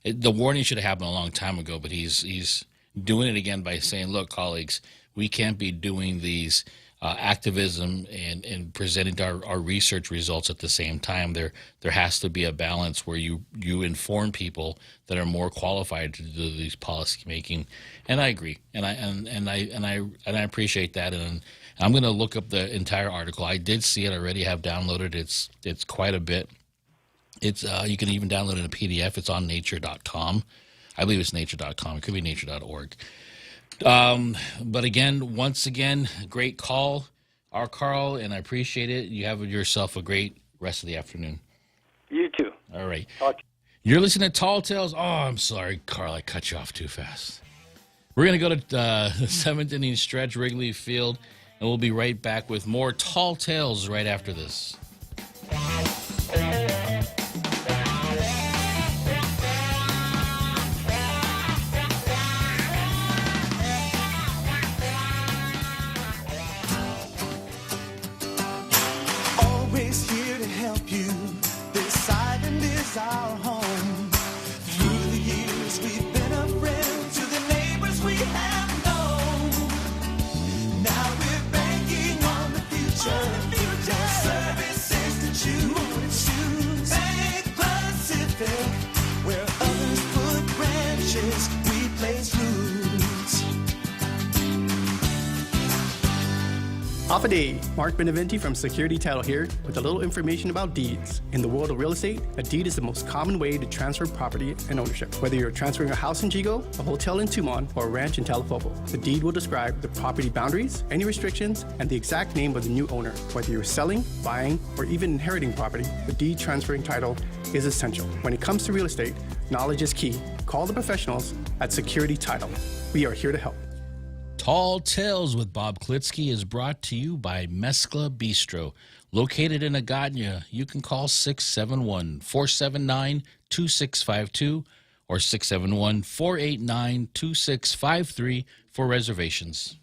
the warning should have happened a long time ago, but he's doing it again by saying, "Look, colleagues, we can't be doing these." Activism and presenting our research results at the same time. There has to be a balance where you inform people that are more qualified to do these policy making. And I agree, and I appreciate that. And I'm going to look up the entire article. I did see it already. Have downloaded. It's quite a bit. It's you can even download it in a PDF. It's on nature.com. I believe it's nature.com. It could be nature.org. But again, once again, great call, our Carl, and I appreciate it. You have yourself a great rest of the afternoon. You too. All right. You're listening to Tall Tales. Oh, I'm sorry, Carl, I cut you off too fast. We're going to go to the seventh inning stretch, Wrigley Field, and we'll be right back with more Tall Tales right after this. Our home. Through the years we've been a friend to the neighbors we have known. Now we're banking on the future. Services to choose. Bank Pacific, where others put branches, we place roots. Off a day, Mark Beneventi from Security Title here with a little information about deeds. In the world of real estate, a deed is the most common way to transfer property and ownership. Whether you're transferring a house in Jigo, a hotel in Tumon, or a ranch in Talipopo, the deed will describe the property boundaries, any restrictions, and the exact name of the new owner. Whether you're selling, buying, or even inheriting property, the deed transferring title is essential. When it comes to real estate, knowledge is key. Call the professionals at Security Title. We are here to help. Tall Tales with Bob Klitzkie is brought to you by Mescla Bistro. Located in Agagna, you can call 671-479-2652 or 671-489-2653 for reservations.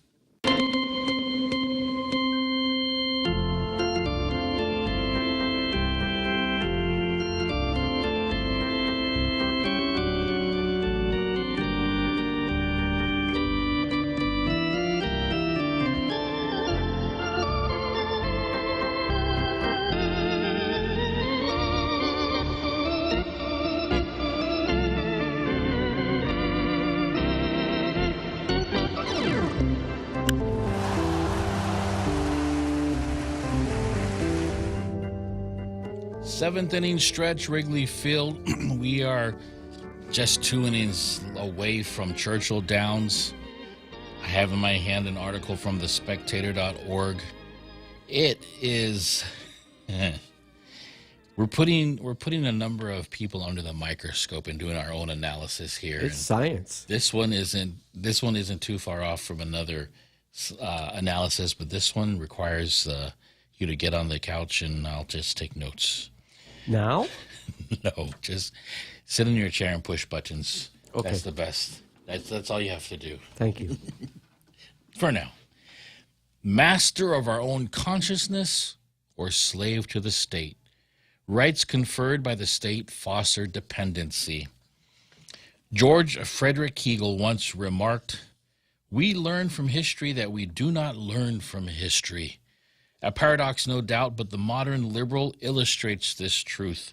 Seventh inning stretch, Wrigley Field. We are just 2 innings away from Churchill Downs. I have in my hand an article from thespectator.org. It is we're putting a number of people under the microscope and doing our own analysis here. It's science. This one isn't too far off from another analysis, but this one requires you to get on the couch and I'll just take notes. Now? No, just sit in your chair and push buttons. Okay. That's the best. That's all you have to do. Thank you. For now. Master of our own consciousness or slave to the state? Rights conferred by the state foster dependency. George Frederick Hegel once remarked, "We learn from history that we do not learn from history." A paradox, no doubt, but the modern liberal illustrates this truth.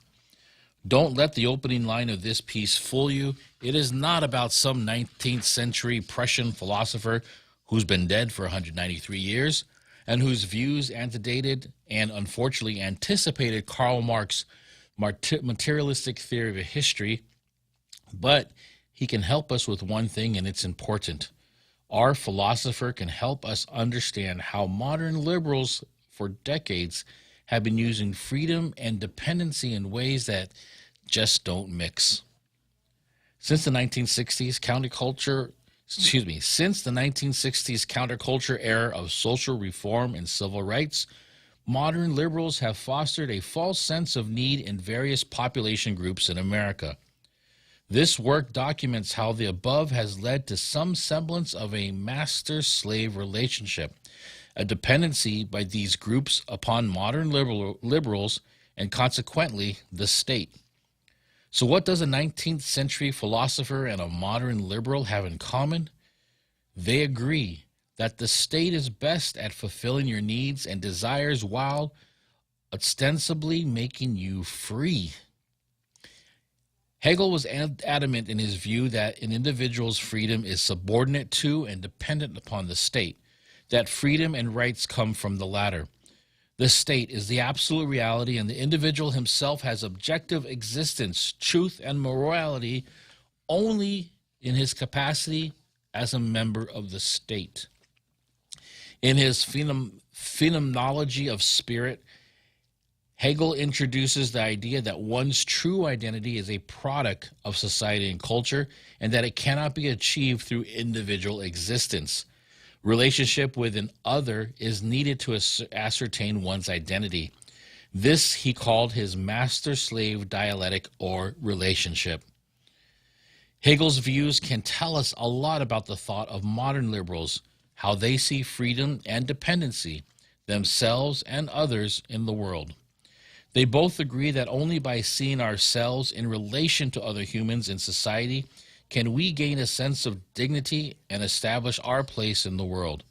Don't let the opening line of this piece fool you. It is not about some 19th century Prussian philosopher who's been dead for 193 years and whose views antedated and unfortunately anticipated Karl Marx's materialistic theory of history, but he can help us with one thing, and it's important. Our philosopher can help us understand how modern liberals for decades have been using freedom and dependency in ways that just don't mix. Since the 1960s counterculture era of social reform and civil rights, modern liberals have fostered a false sense of need in various population groups in America. This work documents how the above has led to some semblance of a master-slave relationship, a dependency by these groups upon modern liberals and consequently the state. So what does a 19th century philosopher and a modern liberal have in common? They agree that the state is best at fulfilling your needs and desires while ostensibly making you free. Hegel was adamant in his view that an individual's freedom is subordinate to and dependent upon the state, that freedom and rights come from the latter. The state is the absolute reality, and the individual himself has objective existence, truth, and morality only in his capacity as a member of the state. In his phenomenology of spirit, Hegel introduces the idea that one's true identity is a product of society and culture, and that it cannot be achieved through individual existence. Relationship with an other is needed to ascertain one's identity. This he called his master-slave dialectic or relationship. Hegel's views can tell us a lot about the thought of modern liberals, how they see freedom and dependency, themselves and others in the world. They both agree that only by seeing ourselves in relation to other humans in society can we gain a sense of dignity and establish our place in the world.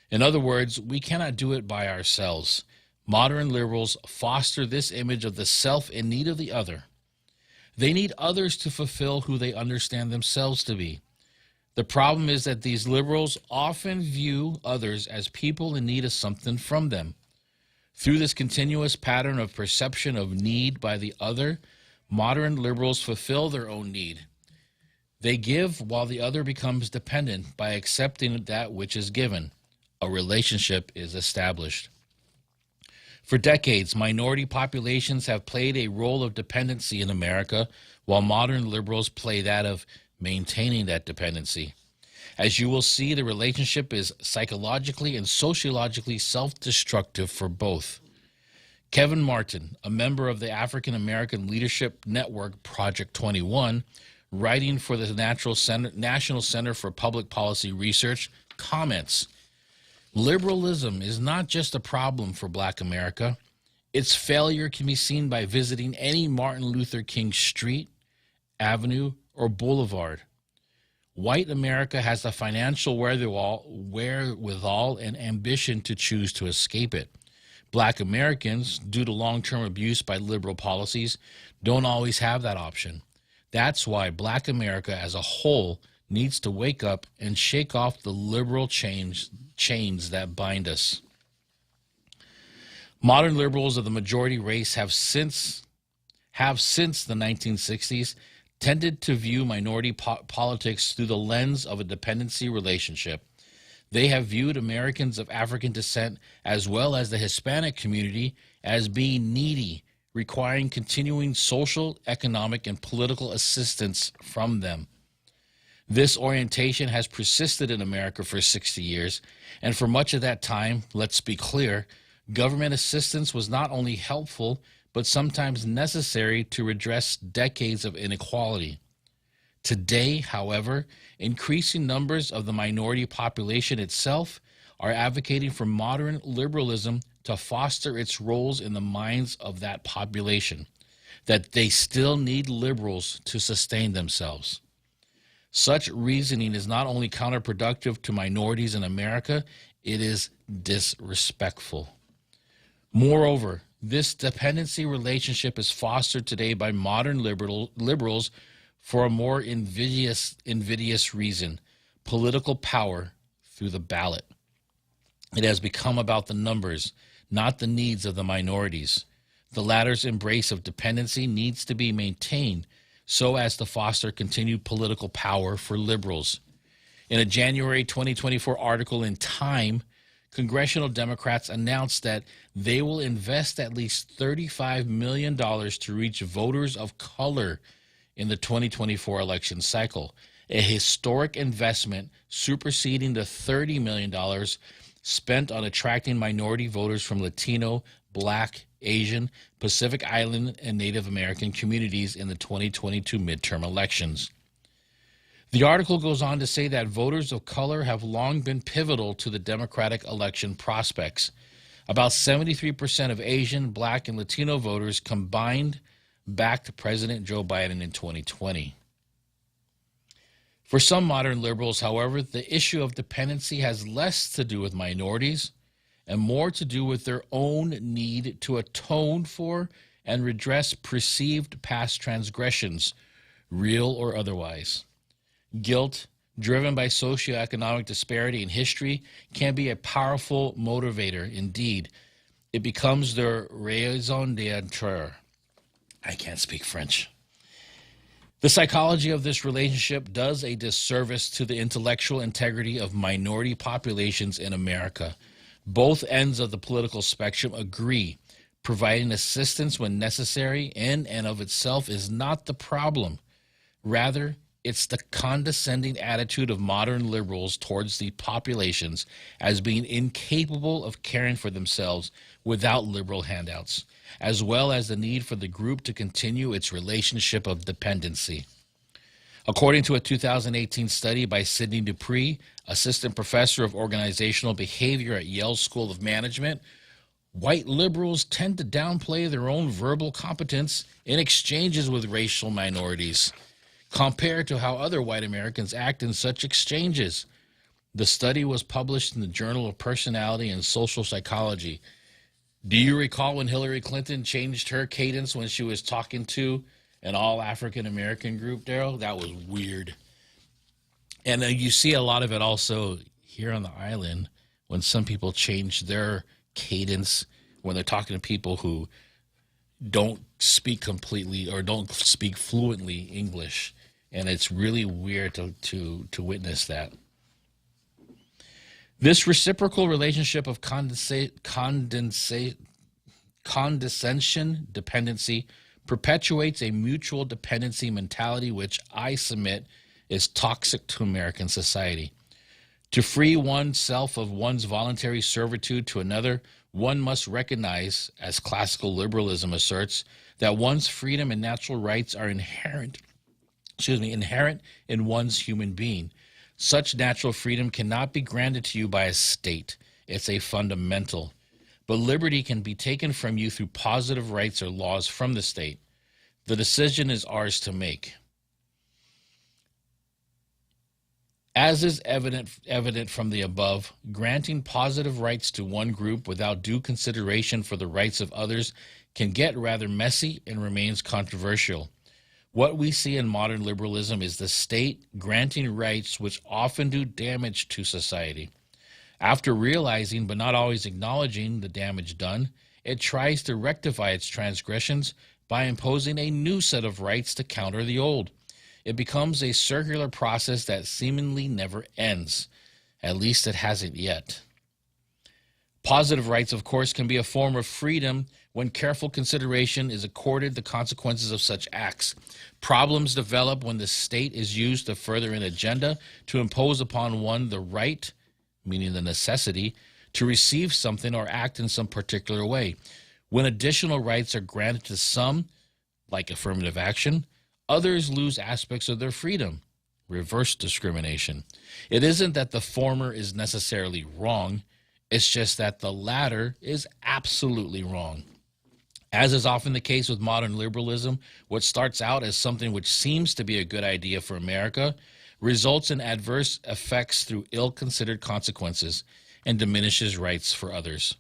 In other words, we cannot do it by ourselves. Modern liberals foster this image of the self in need of the other. They need others to fulfill who they understand themselves to be. The problem is that these liberals often view others as people in need of something from them. Through this continuous pattern of perception of need by the other, modern liberals fulfill their own need. They give while the other becomes dependent by accepting that which is given. A relationship is established. For decades, minority populations have played a role of dependency in America, while modern liberals play that of maintaining that dependency. As you will see, the relationship is psychologically and sociologically self-destructive for both. Kevin Martin, a member of the African American Leadership Network Project 21, writing for the National Center for Public Policy Research, comments, "Liberalism is not just a problem for Black America. Its failure can be seen by visiting any Martin Luther King Street, Avenue, or Boulevard. White America has the financial wherewithal and ambition to choose to escape it. Black Americans, due to long-term abuse by liberal policies, don't always have that option. That's why Black America as a whole needs to wake up and shake off the liberal chains that bind us." Modern liberals of the majority race have since the 1960s tended to view minority politics through the lens of a dependency relationship. They have viewed Americans of African descent, as well as the Hispanic community, as being needy, requiring continuing social, economic, and political assistance from them. This orientation has persisted in America for 60 years, and for much of that time, let's be clear, government assistance was not only helpful, but sometimes necessary to redress decades of inequality. Today, however, increasing numbers of the minority population itself are advocating for modern liberalism to foster its roles in the minds of that population, that they still need liberals to sustain themselves. Such reasoning is not only counterproductive to minorities in America, it is disrespectful. Moreover, this dependency relationship is fostered today by modern liberals for a more invidious reason: political power through the ballot. It has become about the numbers, not the needs of the minorities. The latter's embrace of dependency needs to be maintained so as to foster continued political power for liberals. In a January 2024 article in Time, congressional Democrats announced that they will invest at least $35 million to reach voters of color in the 2024 election cycle, a historic investment superseding the $30 million spent on attracting minority voters from Latino, Black, Asian, Pacific Island, and Native American communities in the 2022 midterm elections. The article goes on to say that voters of color have long been pivotal to the Democratic election prospects. About 73% of Asian, Black, and Latino voters combined backed President Joe Biden in 2020. For some modern liberals, however, the issue of dependency has less to do with minorities and more to do with their own need to atone for and redress perceived past transgressions, real or otherwise. Guilt, driven by socioeconomic disparity in history, can be a powerful motivator. Indeed, it becomes their raison d'être. I can't speak French. The psychology of this relationship does a disservice to the intellectual integrity of minority populations in America. Both ends of the political spectrum agree. Providing assistance when necessary in and of itself is not the problem. Rather, it's the condescending attitude of modern liberals towards the populations as being incapable of caring for themselves without liberal handouts, as well as the need for the group to continue its relationship of dependency. According to a 2018 study by Sidney Dupree, assistant professor of organizational behavior at Yale School of Management, white liberals tend to downplay their own verbal competence in exchanges with racial minorities, compared to how other white Americans act in such exchanges. The study was published in the Journal of Personality and Social Psychology. Do you recall when Hillary Clinton changed her cadence when she was talking to an all-African-American group, Daryl? That was weird. And you see a lot of it also here on the island when some people change their cadence when they're talking to people who don't speak completely or don't speak fluently English. And it's really weird to witness that. This reciprocal relationship of condescension, dependency, perpetuates a mutual dependency mentality which I submit is toxic to American society. To free oneself of one's voluntary servitude to another, one must recognize, as classical liberalism asserts, that one's freedom and natural rights are inherent in one's human being. Such natural freedom cannot be granted to you by a state. It's a fundamental. But liberty can be taken from you through positive rights or laws from the state. The decision is ours to make. As is evident from the above, granting positive rights to one group without due consideration for the rights of others can get rather messy and remains controversial. What we see in modern liberalism is the state granting rights which often do damage to society. After realizing but not always acknowledging the damage done, it tries to rectify its transgressions by imposing a new set of rights to counter the old. It becomes a circular process that seemingly never ends. At least it hasn't yet. Positive rights, of course, can be a form of freedom when careful consideration is accorded the consequences of such acts. Problems develop when the state is used to further an agenda to impose upon one the right, meaning the necessity, to receive something or act in some particular way. When additional rights are granted to some, like affirmative action, others lose aspects of their freedom, reverse discrimination. It isn't that the former is necessarily wrong. It's just that the latter is absolutely wrong. As is often the case with modern liberalism, what starts out as something which seems to be a good idea for America results in adverse effects through ill-considered consequences and diminishes rights for others.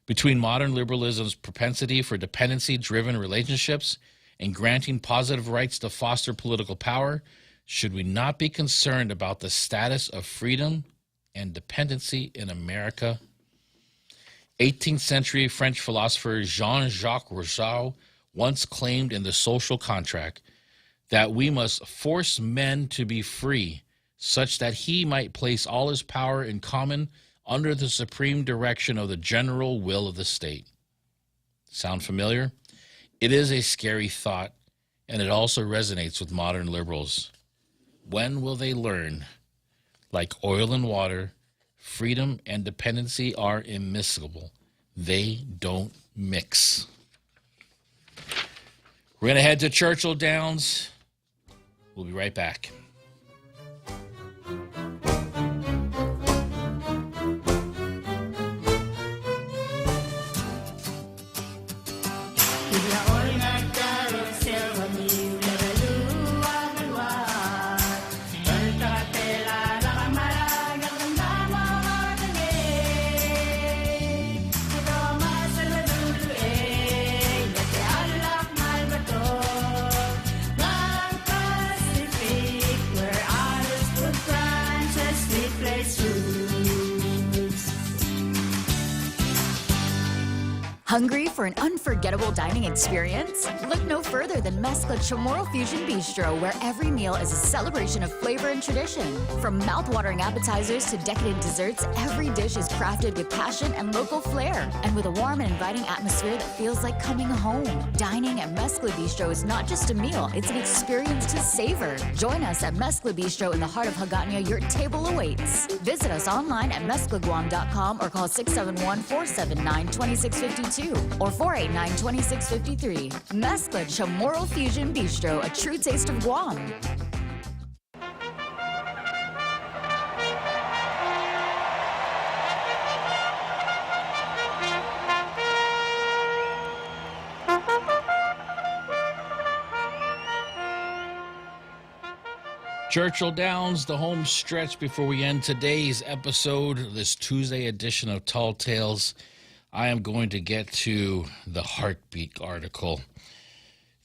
Between modern liberalism's propensity for dependency-driven relationships and granting positive rights to foster political power, should we not be concerned about the status of freedom and dependency in America? 18th century French philosopher Jean-Jacques Rousseau once claimed in The Social Contract that we must force men to be free, such that he might place all his power in common under the supreme direction of the general will of the state. Sound familiar? It is a scary thought, and it also resonates with modern liberals. When will they learn? Like oil and water, freedom and dependency are immiscible. They don't mix. We're going to head to Churchill Downs. We'll be right back. Hungry for an unforgettable dining experience? Look no further than Mezcla Chamorro Fusion Bistro, where every meal is a celebration of flavor and tradition. From mouth-watering appetizers to decadent desserts, every dish is crafted with passion and local flair, and with a warm and inviting atmosphere that feels like coming home. Dining at Mezcla Bistro is not just a meal, it's an experience to savor. Join us at Mezcla Bistro in the heart of Hagåtña. Your table awaits. Visit us online at mezclaguam.com or call 671-479-2652. Or 489-2653. Mezcla Chamorro Fusion Bistro, a true taste of Guam. Churchill Downs, the home stretch before we end today's episode, this Tuesday edition of Tall Tales. I am going to get to the heartbeat article.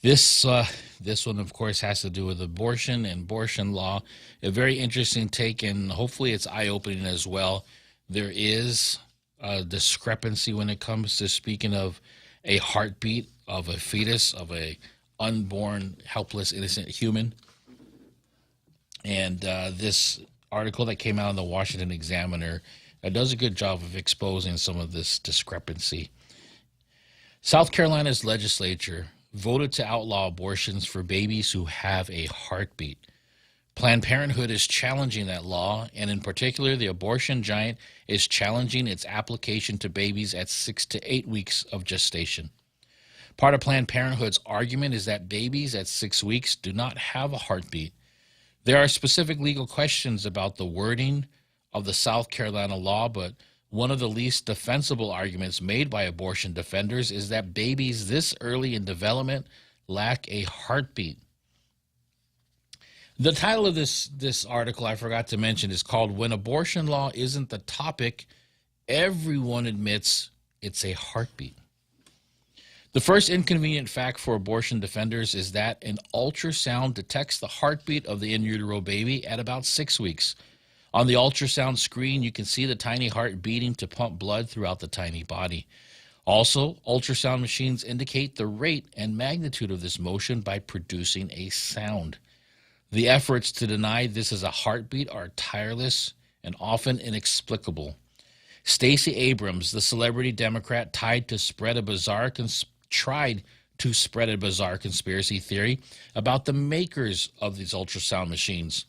This one, of course, has to do with abortion and abortion law. A very interesting take, and hopefully it's eye-opening as well. There is a discrepancy when it comes to speaking of a heartbeat of a fetus, of a unborn, helpless, innocent human. And this article that came out in the Washington Examiner does a good job of exposing some of this discrepancy. South Carolina's legislature voted to outlaw abortions for babies who have a heartbeat. Planned Parenthood is challenging that law, and in particular, the abortion giant is challenging its application to babies at 6 to 8 weeks of gestation. Part of Planned Parenthood's argument is that babies at 6 weeks do not have a heartbeat. There are specific legal questions about the wording of the South Carolina law, but one of the least defensible arguments made by abortion defenders is that babies this early in development lack a heartbeat. The title of this article, I forgot to mention, is called "When Abortion Law Isn't the Topic, Everyone Admits It's a Heartbeat." The first inconvenient fact for abortion defenders is that an ultrasound detects the heartbeat of the in utero baby at about 6 weeks. On the ultrasound screen, you can see the tiny heart beating to pump blood throughout the tiny body. Also, ultrasound machines indicate the rate and magnitude of this motion by producing a sound. The efforts to deny this as a heartbeat are tireless and often inexplicable. Stacey Abrams, the celebrity Democrat tried to spread a bizarre conspiracy theory about the makers of these ultrasound machines.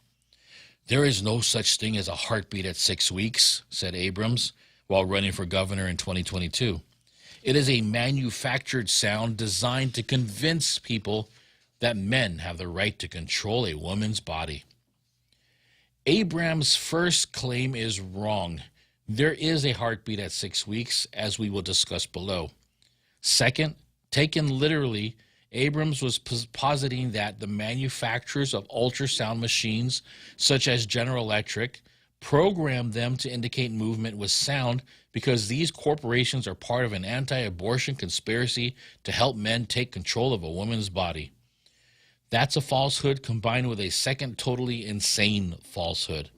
"There is no such thing as a heartbeat at 6 weeks," said Abrams while running for governor in 2022. "It is a manufactured sound designed to convince people that men have the right to control a woman's body." Abrams' first claim is wrong, There is a heartbeat at 6 weeks, as we will discuss below. Second, taken literally, Abrams was positing that the manufacturers of ultrasound machines, such as General Electric, programmed them to indicate movement with sound because these corporations are part of an anti-abortion conspiracy to help men take control of a woman's body. That's a falsehood combined with a second totally insane falsehood.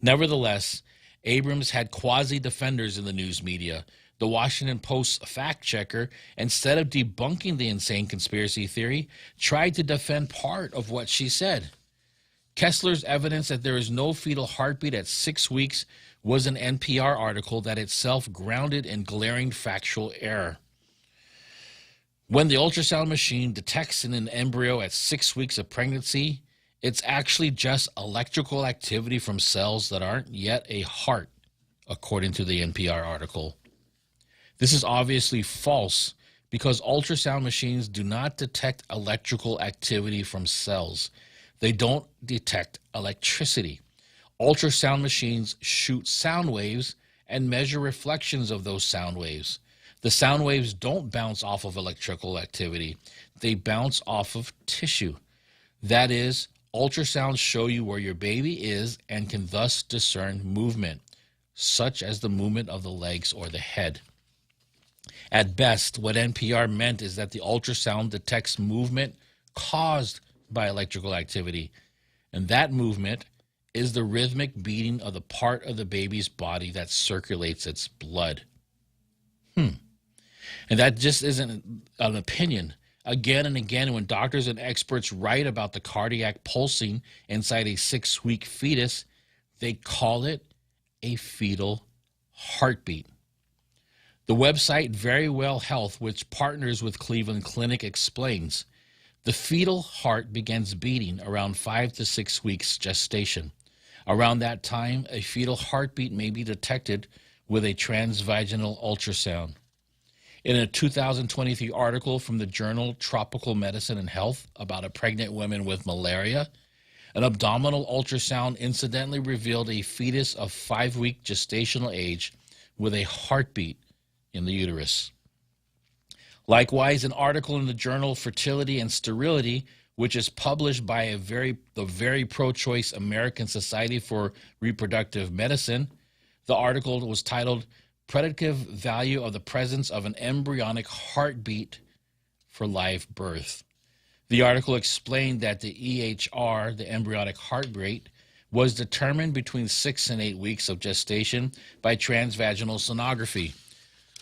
Nevertheless, Abrams had quasi-defenders in the news media. The Washington Post's fact-checker, instead of debunking the insane conspiracy theory, tried to defend part of what she said. Kessler's evidence that there is no fetal heartbeat at 6 weeks was an NPR article that itself grounded in glaring factual error. When the ultrasound machine detects in an embryo at 6 weeks of pregnancy, it's actually just electrical activity from cells that aren't yet a heart, according to the NPR article. This is obviously false because ultrasound machines do not detect electrical activity from cells. They don't detect electricity. Ultrasound machines shoot sound waves and measure reflections of those sound waves. The sound waves don't bounce off of electrical activity. They bounce off of tissue. That is, ultrasounds show you where your baby is and can thus discern movement, such as the movement of the legs or the head. At best, what NPR meant is that the ultrasound detects movement caused by electrical activity, and that movement is the rhythmic beating of the part of the baby's body that circulates its blood. And that just isn't an opinion. Again and again, when doctors and experts write about the cardiac pulsing inside a 6-week fetus, they call it a fetal heartbeat. The website Very Well Health, which partners with Cleveland Clinic, explains the fetal heart begins beating around 5 to 6 weeks gestation. Around that time, a fetal heartbeat may be detected with a transvaginal ultrasound. In a 2023 article from the journal Tropical Medicine and Health about a pregnant woman with malaria, an abdominal ultrasound incidentally revealed a fetus of 5-week gestational age with a heartbeat in the uterus. Likewise, an article in the journal Fertility and Sterility, which is published by the very pro-choice American Society for Reproductive Medicine, the article was titled Predictive Value of the Presence of an Embryonic Heartbeat for Live Birth. The article explained that the EHR, the embryonic heart rate, was determined between 6 and 8 weeks of gestation by transvaginal sonography.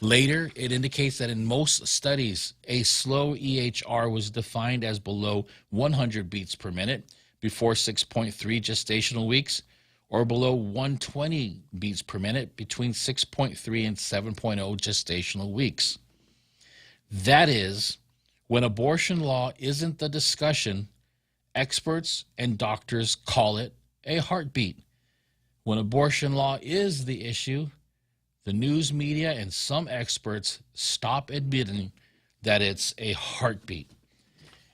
Later, it indicates that in most studies, a slow EHR was defined as below 100 beats per minute before 6.3 gestational weeks, or below 120 beats per minute between 6.3 and 7.0 gestational weeks. That is, when abortion law isn't the discussion, experts and doctors call it a heartbeat. When abortion law is the issue, the news media and some experts stop admitting that it's a heartbeat.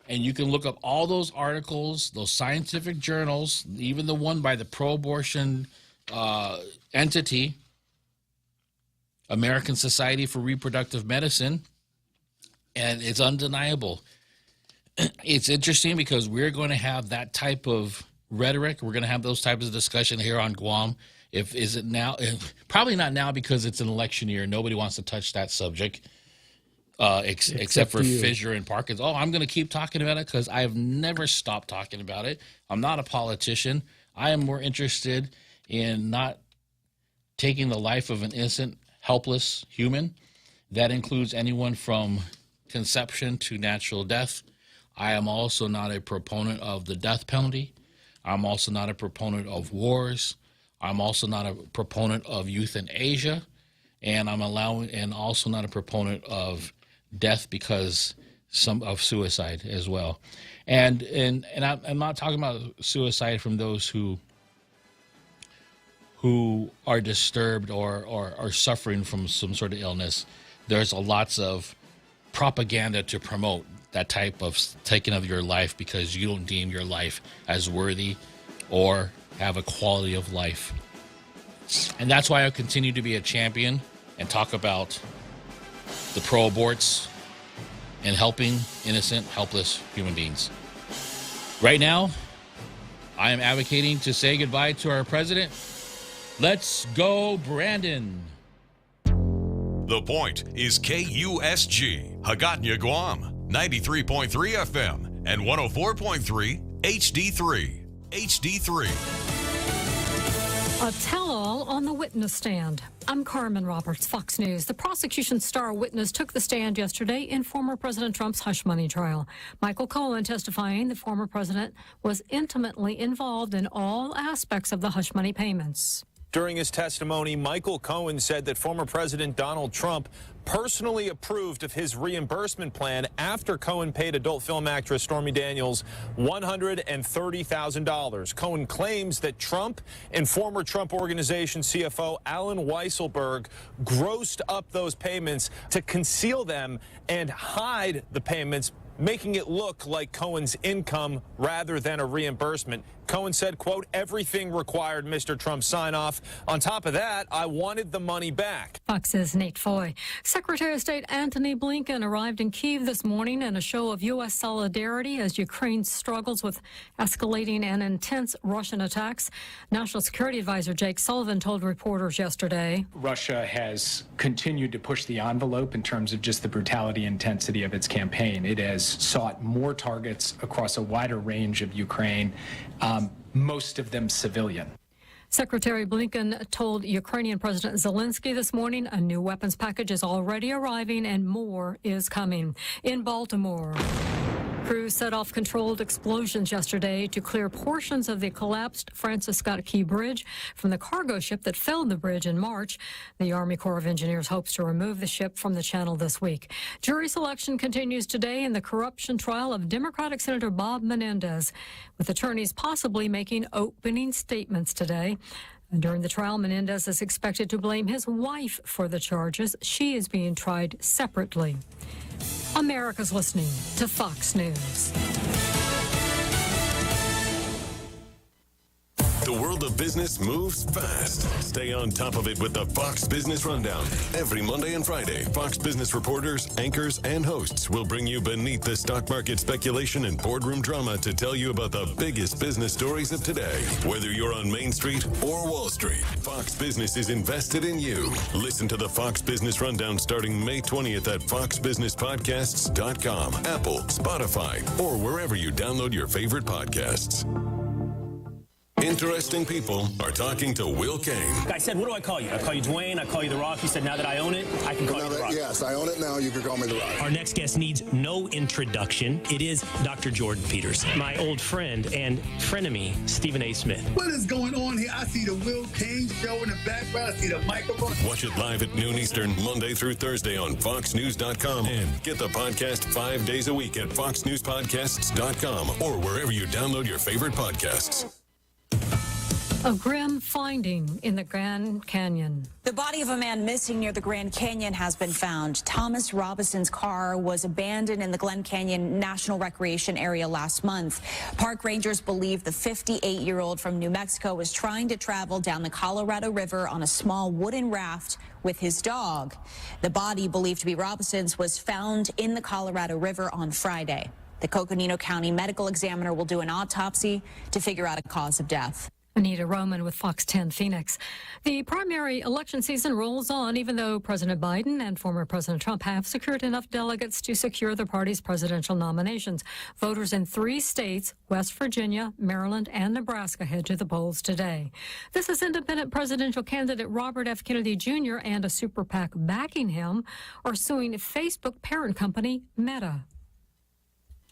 And you can look up all those articles, those scientific journals, even the one by the pro-abortion entity, American Society for Reproductive Medicine, and it's undeniable. It's interesting because we're going to have that type of rhetoric. We're going to have those types of discussion here on Guam. Is it now? Probably not now because it's an election year. Nobody wants to touch that subject. Except for Fisher and Parkins. Oh, I'm going to keep talking about it because I have never stopped talking about it. I'm not a politician. I am more interested in not taking the life of an innocent, helpless human. That includes anyone from conception to natural death. I am also not a proponent of the death penalty. I'm also not a proponent of wars. I'm also not a proponent of euthanasia. And and also not a proponent of death because of suicide as well. And I'm not talking about suicide from those who are disturbed or are suffering from some sort of illness. There's lots of propaganda to promote that type of taking of your life because you don't deem your life as worthy or have a quality of life. And that's why I continue to be a champion and talk about the pro-aborts and helping innocent, helpless human beings. Right now, I am advocating to say goodbye to our president. Let's go, Brandon. The Point is KUSG, Hagåtña, Guam, 93.3 FM and 104.3 HD3. HD3. A tell-all on the witness stand. I'm Carmen Roberts, Fox News. The prosecution's star witness took the stand yesterday in former President Trump's hush money trial. Michael Cohen testifying the former president was intimately involved in all aspects of the hush money payments. During his testimony, Michael Cohen said that former President Donald Trump personally approved of his reimbursement plan after Cohen paid adult film actress Stormy Daniels $130,000. Cohen claims that Trump and former Trump Organization CFO Alan Weisselberg grossed up those payments to conceal them and hide the payments, making it look like Cohen's income rather than a reimbursement. Cohen said, quote, everything required Mr. Trump's sign-off. On top of that, I wanted the money back. Fox's Nate Foy. Secretary of State Antony Blinken arrived in Kyiv this morning in a show of U.S. solidarity as Ukraine struggles with escalating and intense Russian attacks. National Security Advisor Jake Sullivan told reporters yesterday, Russia has continued to push the envelope in terms of just the brutality and intensity of its campaign. It has sought more targets across a wider range of Ukraine, most of them civilian. Secretary Blinken told Ukrainian President Zelensky this morning a new weapons package is already arriving and more is coming. In Baltimore, crews set off controlled explosions yesterday to clear portions of the collapsed Francis Scott Key Bridge from the cargo ship that felled the bridge in March. The Army Corps of Engineers hopes to remove the ship from the channel this week. Jury selection continues today in the corruption trial of Democratic Senator Bob Menendez, with attorneys possibly making opening statements today. And during the trial, Menendez is expected to blame his wife for the charges. She is being tried separately. America's listening to Fox News. The world of business moves fast. Stay on top of it with the Fox Business Rundown. Every Monday and Friday, Fox Business reporters, anchors, and hosts will bring you beneath the stock market speculation and boardroom drama to tell you about the biggest business stories of today. Whether you're on Main Street or Wall Street, Fox Business is invested in you. Listen to the Fox Business Rundown starting May 20th at foxbusinesspodcasts.com, Apple, Spotify, or wherever you download your favorite podcasts. Interesting people are talking to Will Kane. I said, what do I call you? I call you Dwayne. I call you The Rock. He said, now that I own it, I can call you The Rock. Yes, I own it now. You can call me The Rock. Our next guest needs no introduction. It is Dr. Jordan Peterson, my old friend and frenemy, Stephen A. Smith. What is going on here? I see the Will Kane show in the background. I see the microphone. Watch it live at noon Eastern, Monday through Thursday on foxnews.com. And get the podcast 5 days a week at foxnewspodcasts.com or wherever you download your favorite podcasts. A grim finding in the Grand Canyon. The body of a man missing near the Grand Canyon has been found. Thomas Robinson's car was abandoned in the Glen Canyon National Recreation Area last month. Park rangers believe the 58-year-old from New Mexico was trying to travel down the Colorado River on a small wooden raft with his dog. The body, believed to be Robinson's, was found in the Colorado River on Friday. The Coconino County Medical Examiner will do an autopsy to figure out a cause of death. Anita Roman with Fox 10 Phoenix. The primary election season rolls on, even though President Biden and former President Trump have secured enough delegates to secure their party's presidential nominations. Voters in 3 states, West Virginia, Maryland, and Nebraska, head to the polls today. This is independent presidential candidate Robert F. Kennedy Jr. and a super PAC backing him are suing Facebook parent company Meta.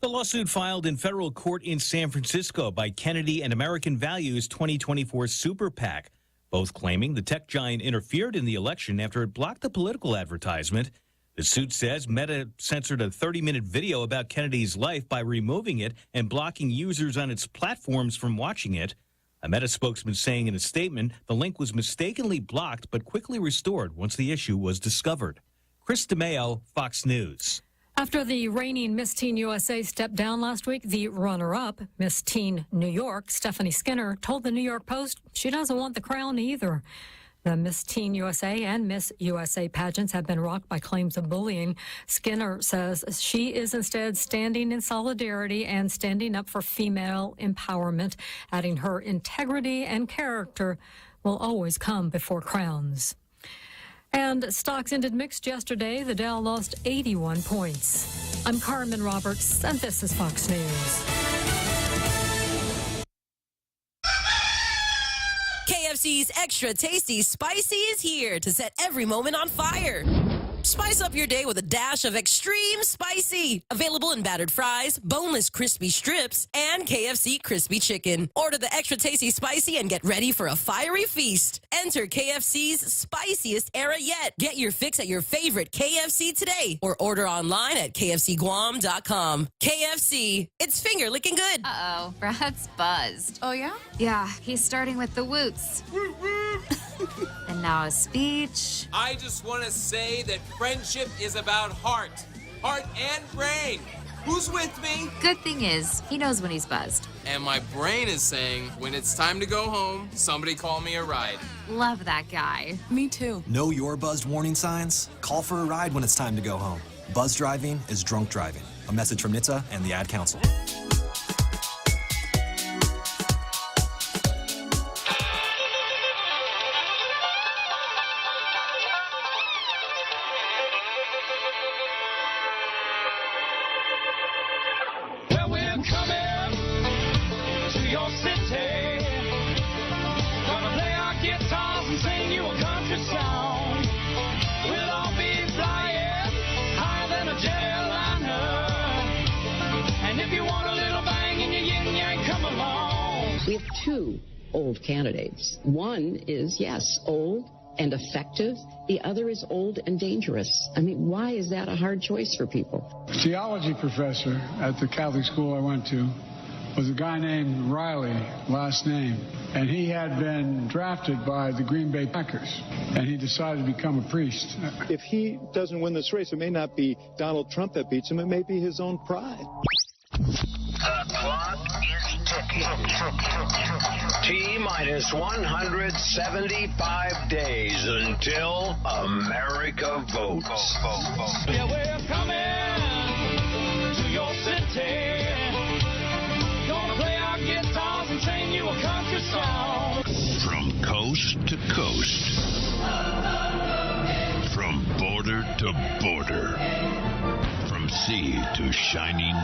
The lawsuit filed in federal court in San Francisco by Kennedy and American Values 2024 Super PAC, both claiming the tech giant interfered in the election after it blocked the political advertisement. The suit says Meta censored a 30-minute video about Kennedy's life by removing it and blocking users on its platforms from watching it. A Meta spokesman saying in a statement the link was mistakenly blocked but quickly restored once the issue was discovered. Chris DeMeo, Fox News. After the reigning Miss Teen USA stepped down last week, the runner-up, Miss Teen New York, Stephanie Skinner, told the New York Post she doesn't want the crown either. The Miss Teen USA and Miss USA pageants have been rocked by claims of bullying. Skinner says she is instead standing in solidarity and standing up for female empowerment, adding her integrity and character will always come before crowns. And stocks ended mixed yesterday. The Dow lost 81 points. I'm Carmen Roberts, and this is Fox News. KFC's Extra Tasty Spicy is here to set every moment on fire. Spice up your day with a dash of extreme spicy. Available in battered fries, boneless crispy strips, and KFC crispy chicken. Order the Extra Tasty Spicy and get ready for a fiery feast. Enter KFC's spiciest era yet. Get your fix at your favorite KFC today or order online at kfcguam.com. KFC, it's finger licking good. Uh-oh, Brad's buzzed. Oh, yeah? Yeah, he's starting with the woots. And now a speech. I just want to say that friendship is about heart and brain. Who's with me? Good thing is, he knows when he's buzzed. And my brain is saying, when it's time to go home, somebody call me a ride. Love that guy. Me too. Know your buzzed warning signs? Call for a ride when it's time to go home. Buzz driving is drunk driving. A message from NHTSA and the Ad Council. We have two old candidates. One is, yes, old and effective. The other is old and dangerous. I mean, why is that a hard choice for people? Theology professor at the Catholic school I went to was a guy named Riley, last name, and he had been drafted by the Green Bay Packers, and he decided to become a priest. If he doesn't win this race, it may not be Donald Trump that beats him, it may be his own pride. The clock is ticking. T-minus 175 days until America votes. Yeah, we're coming to your city. Gonna play our guitars and sing you a country song. From coast to coast. From border to border. From sea to shining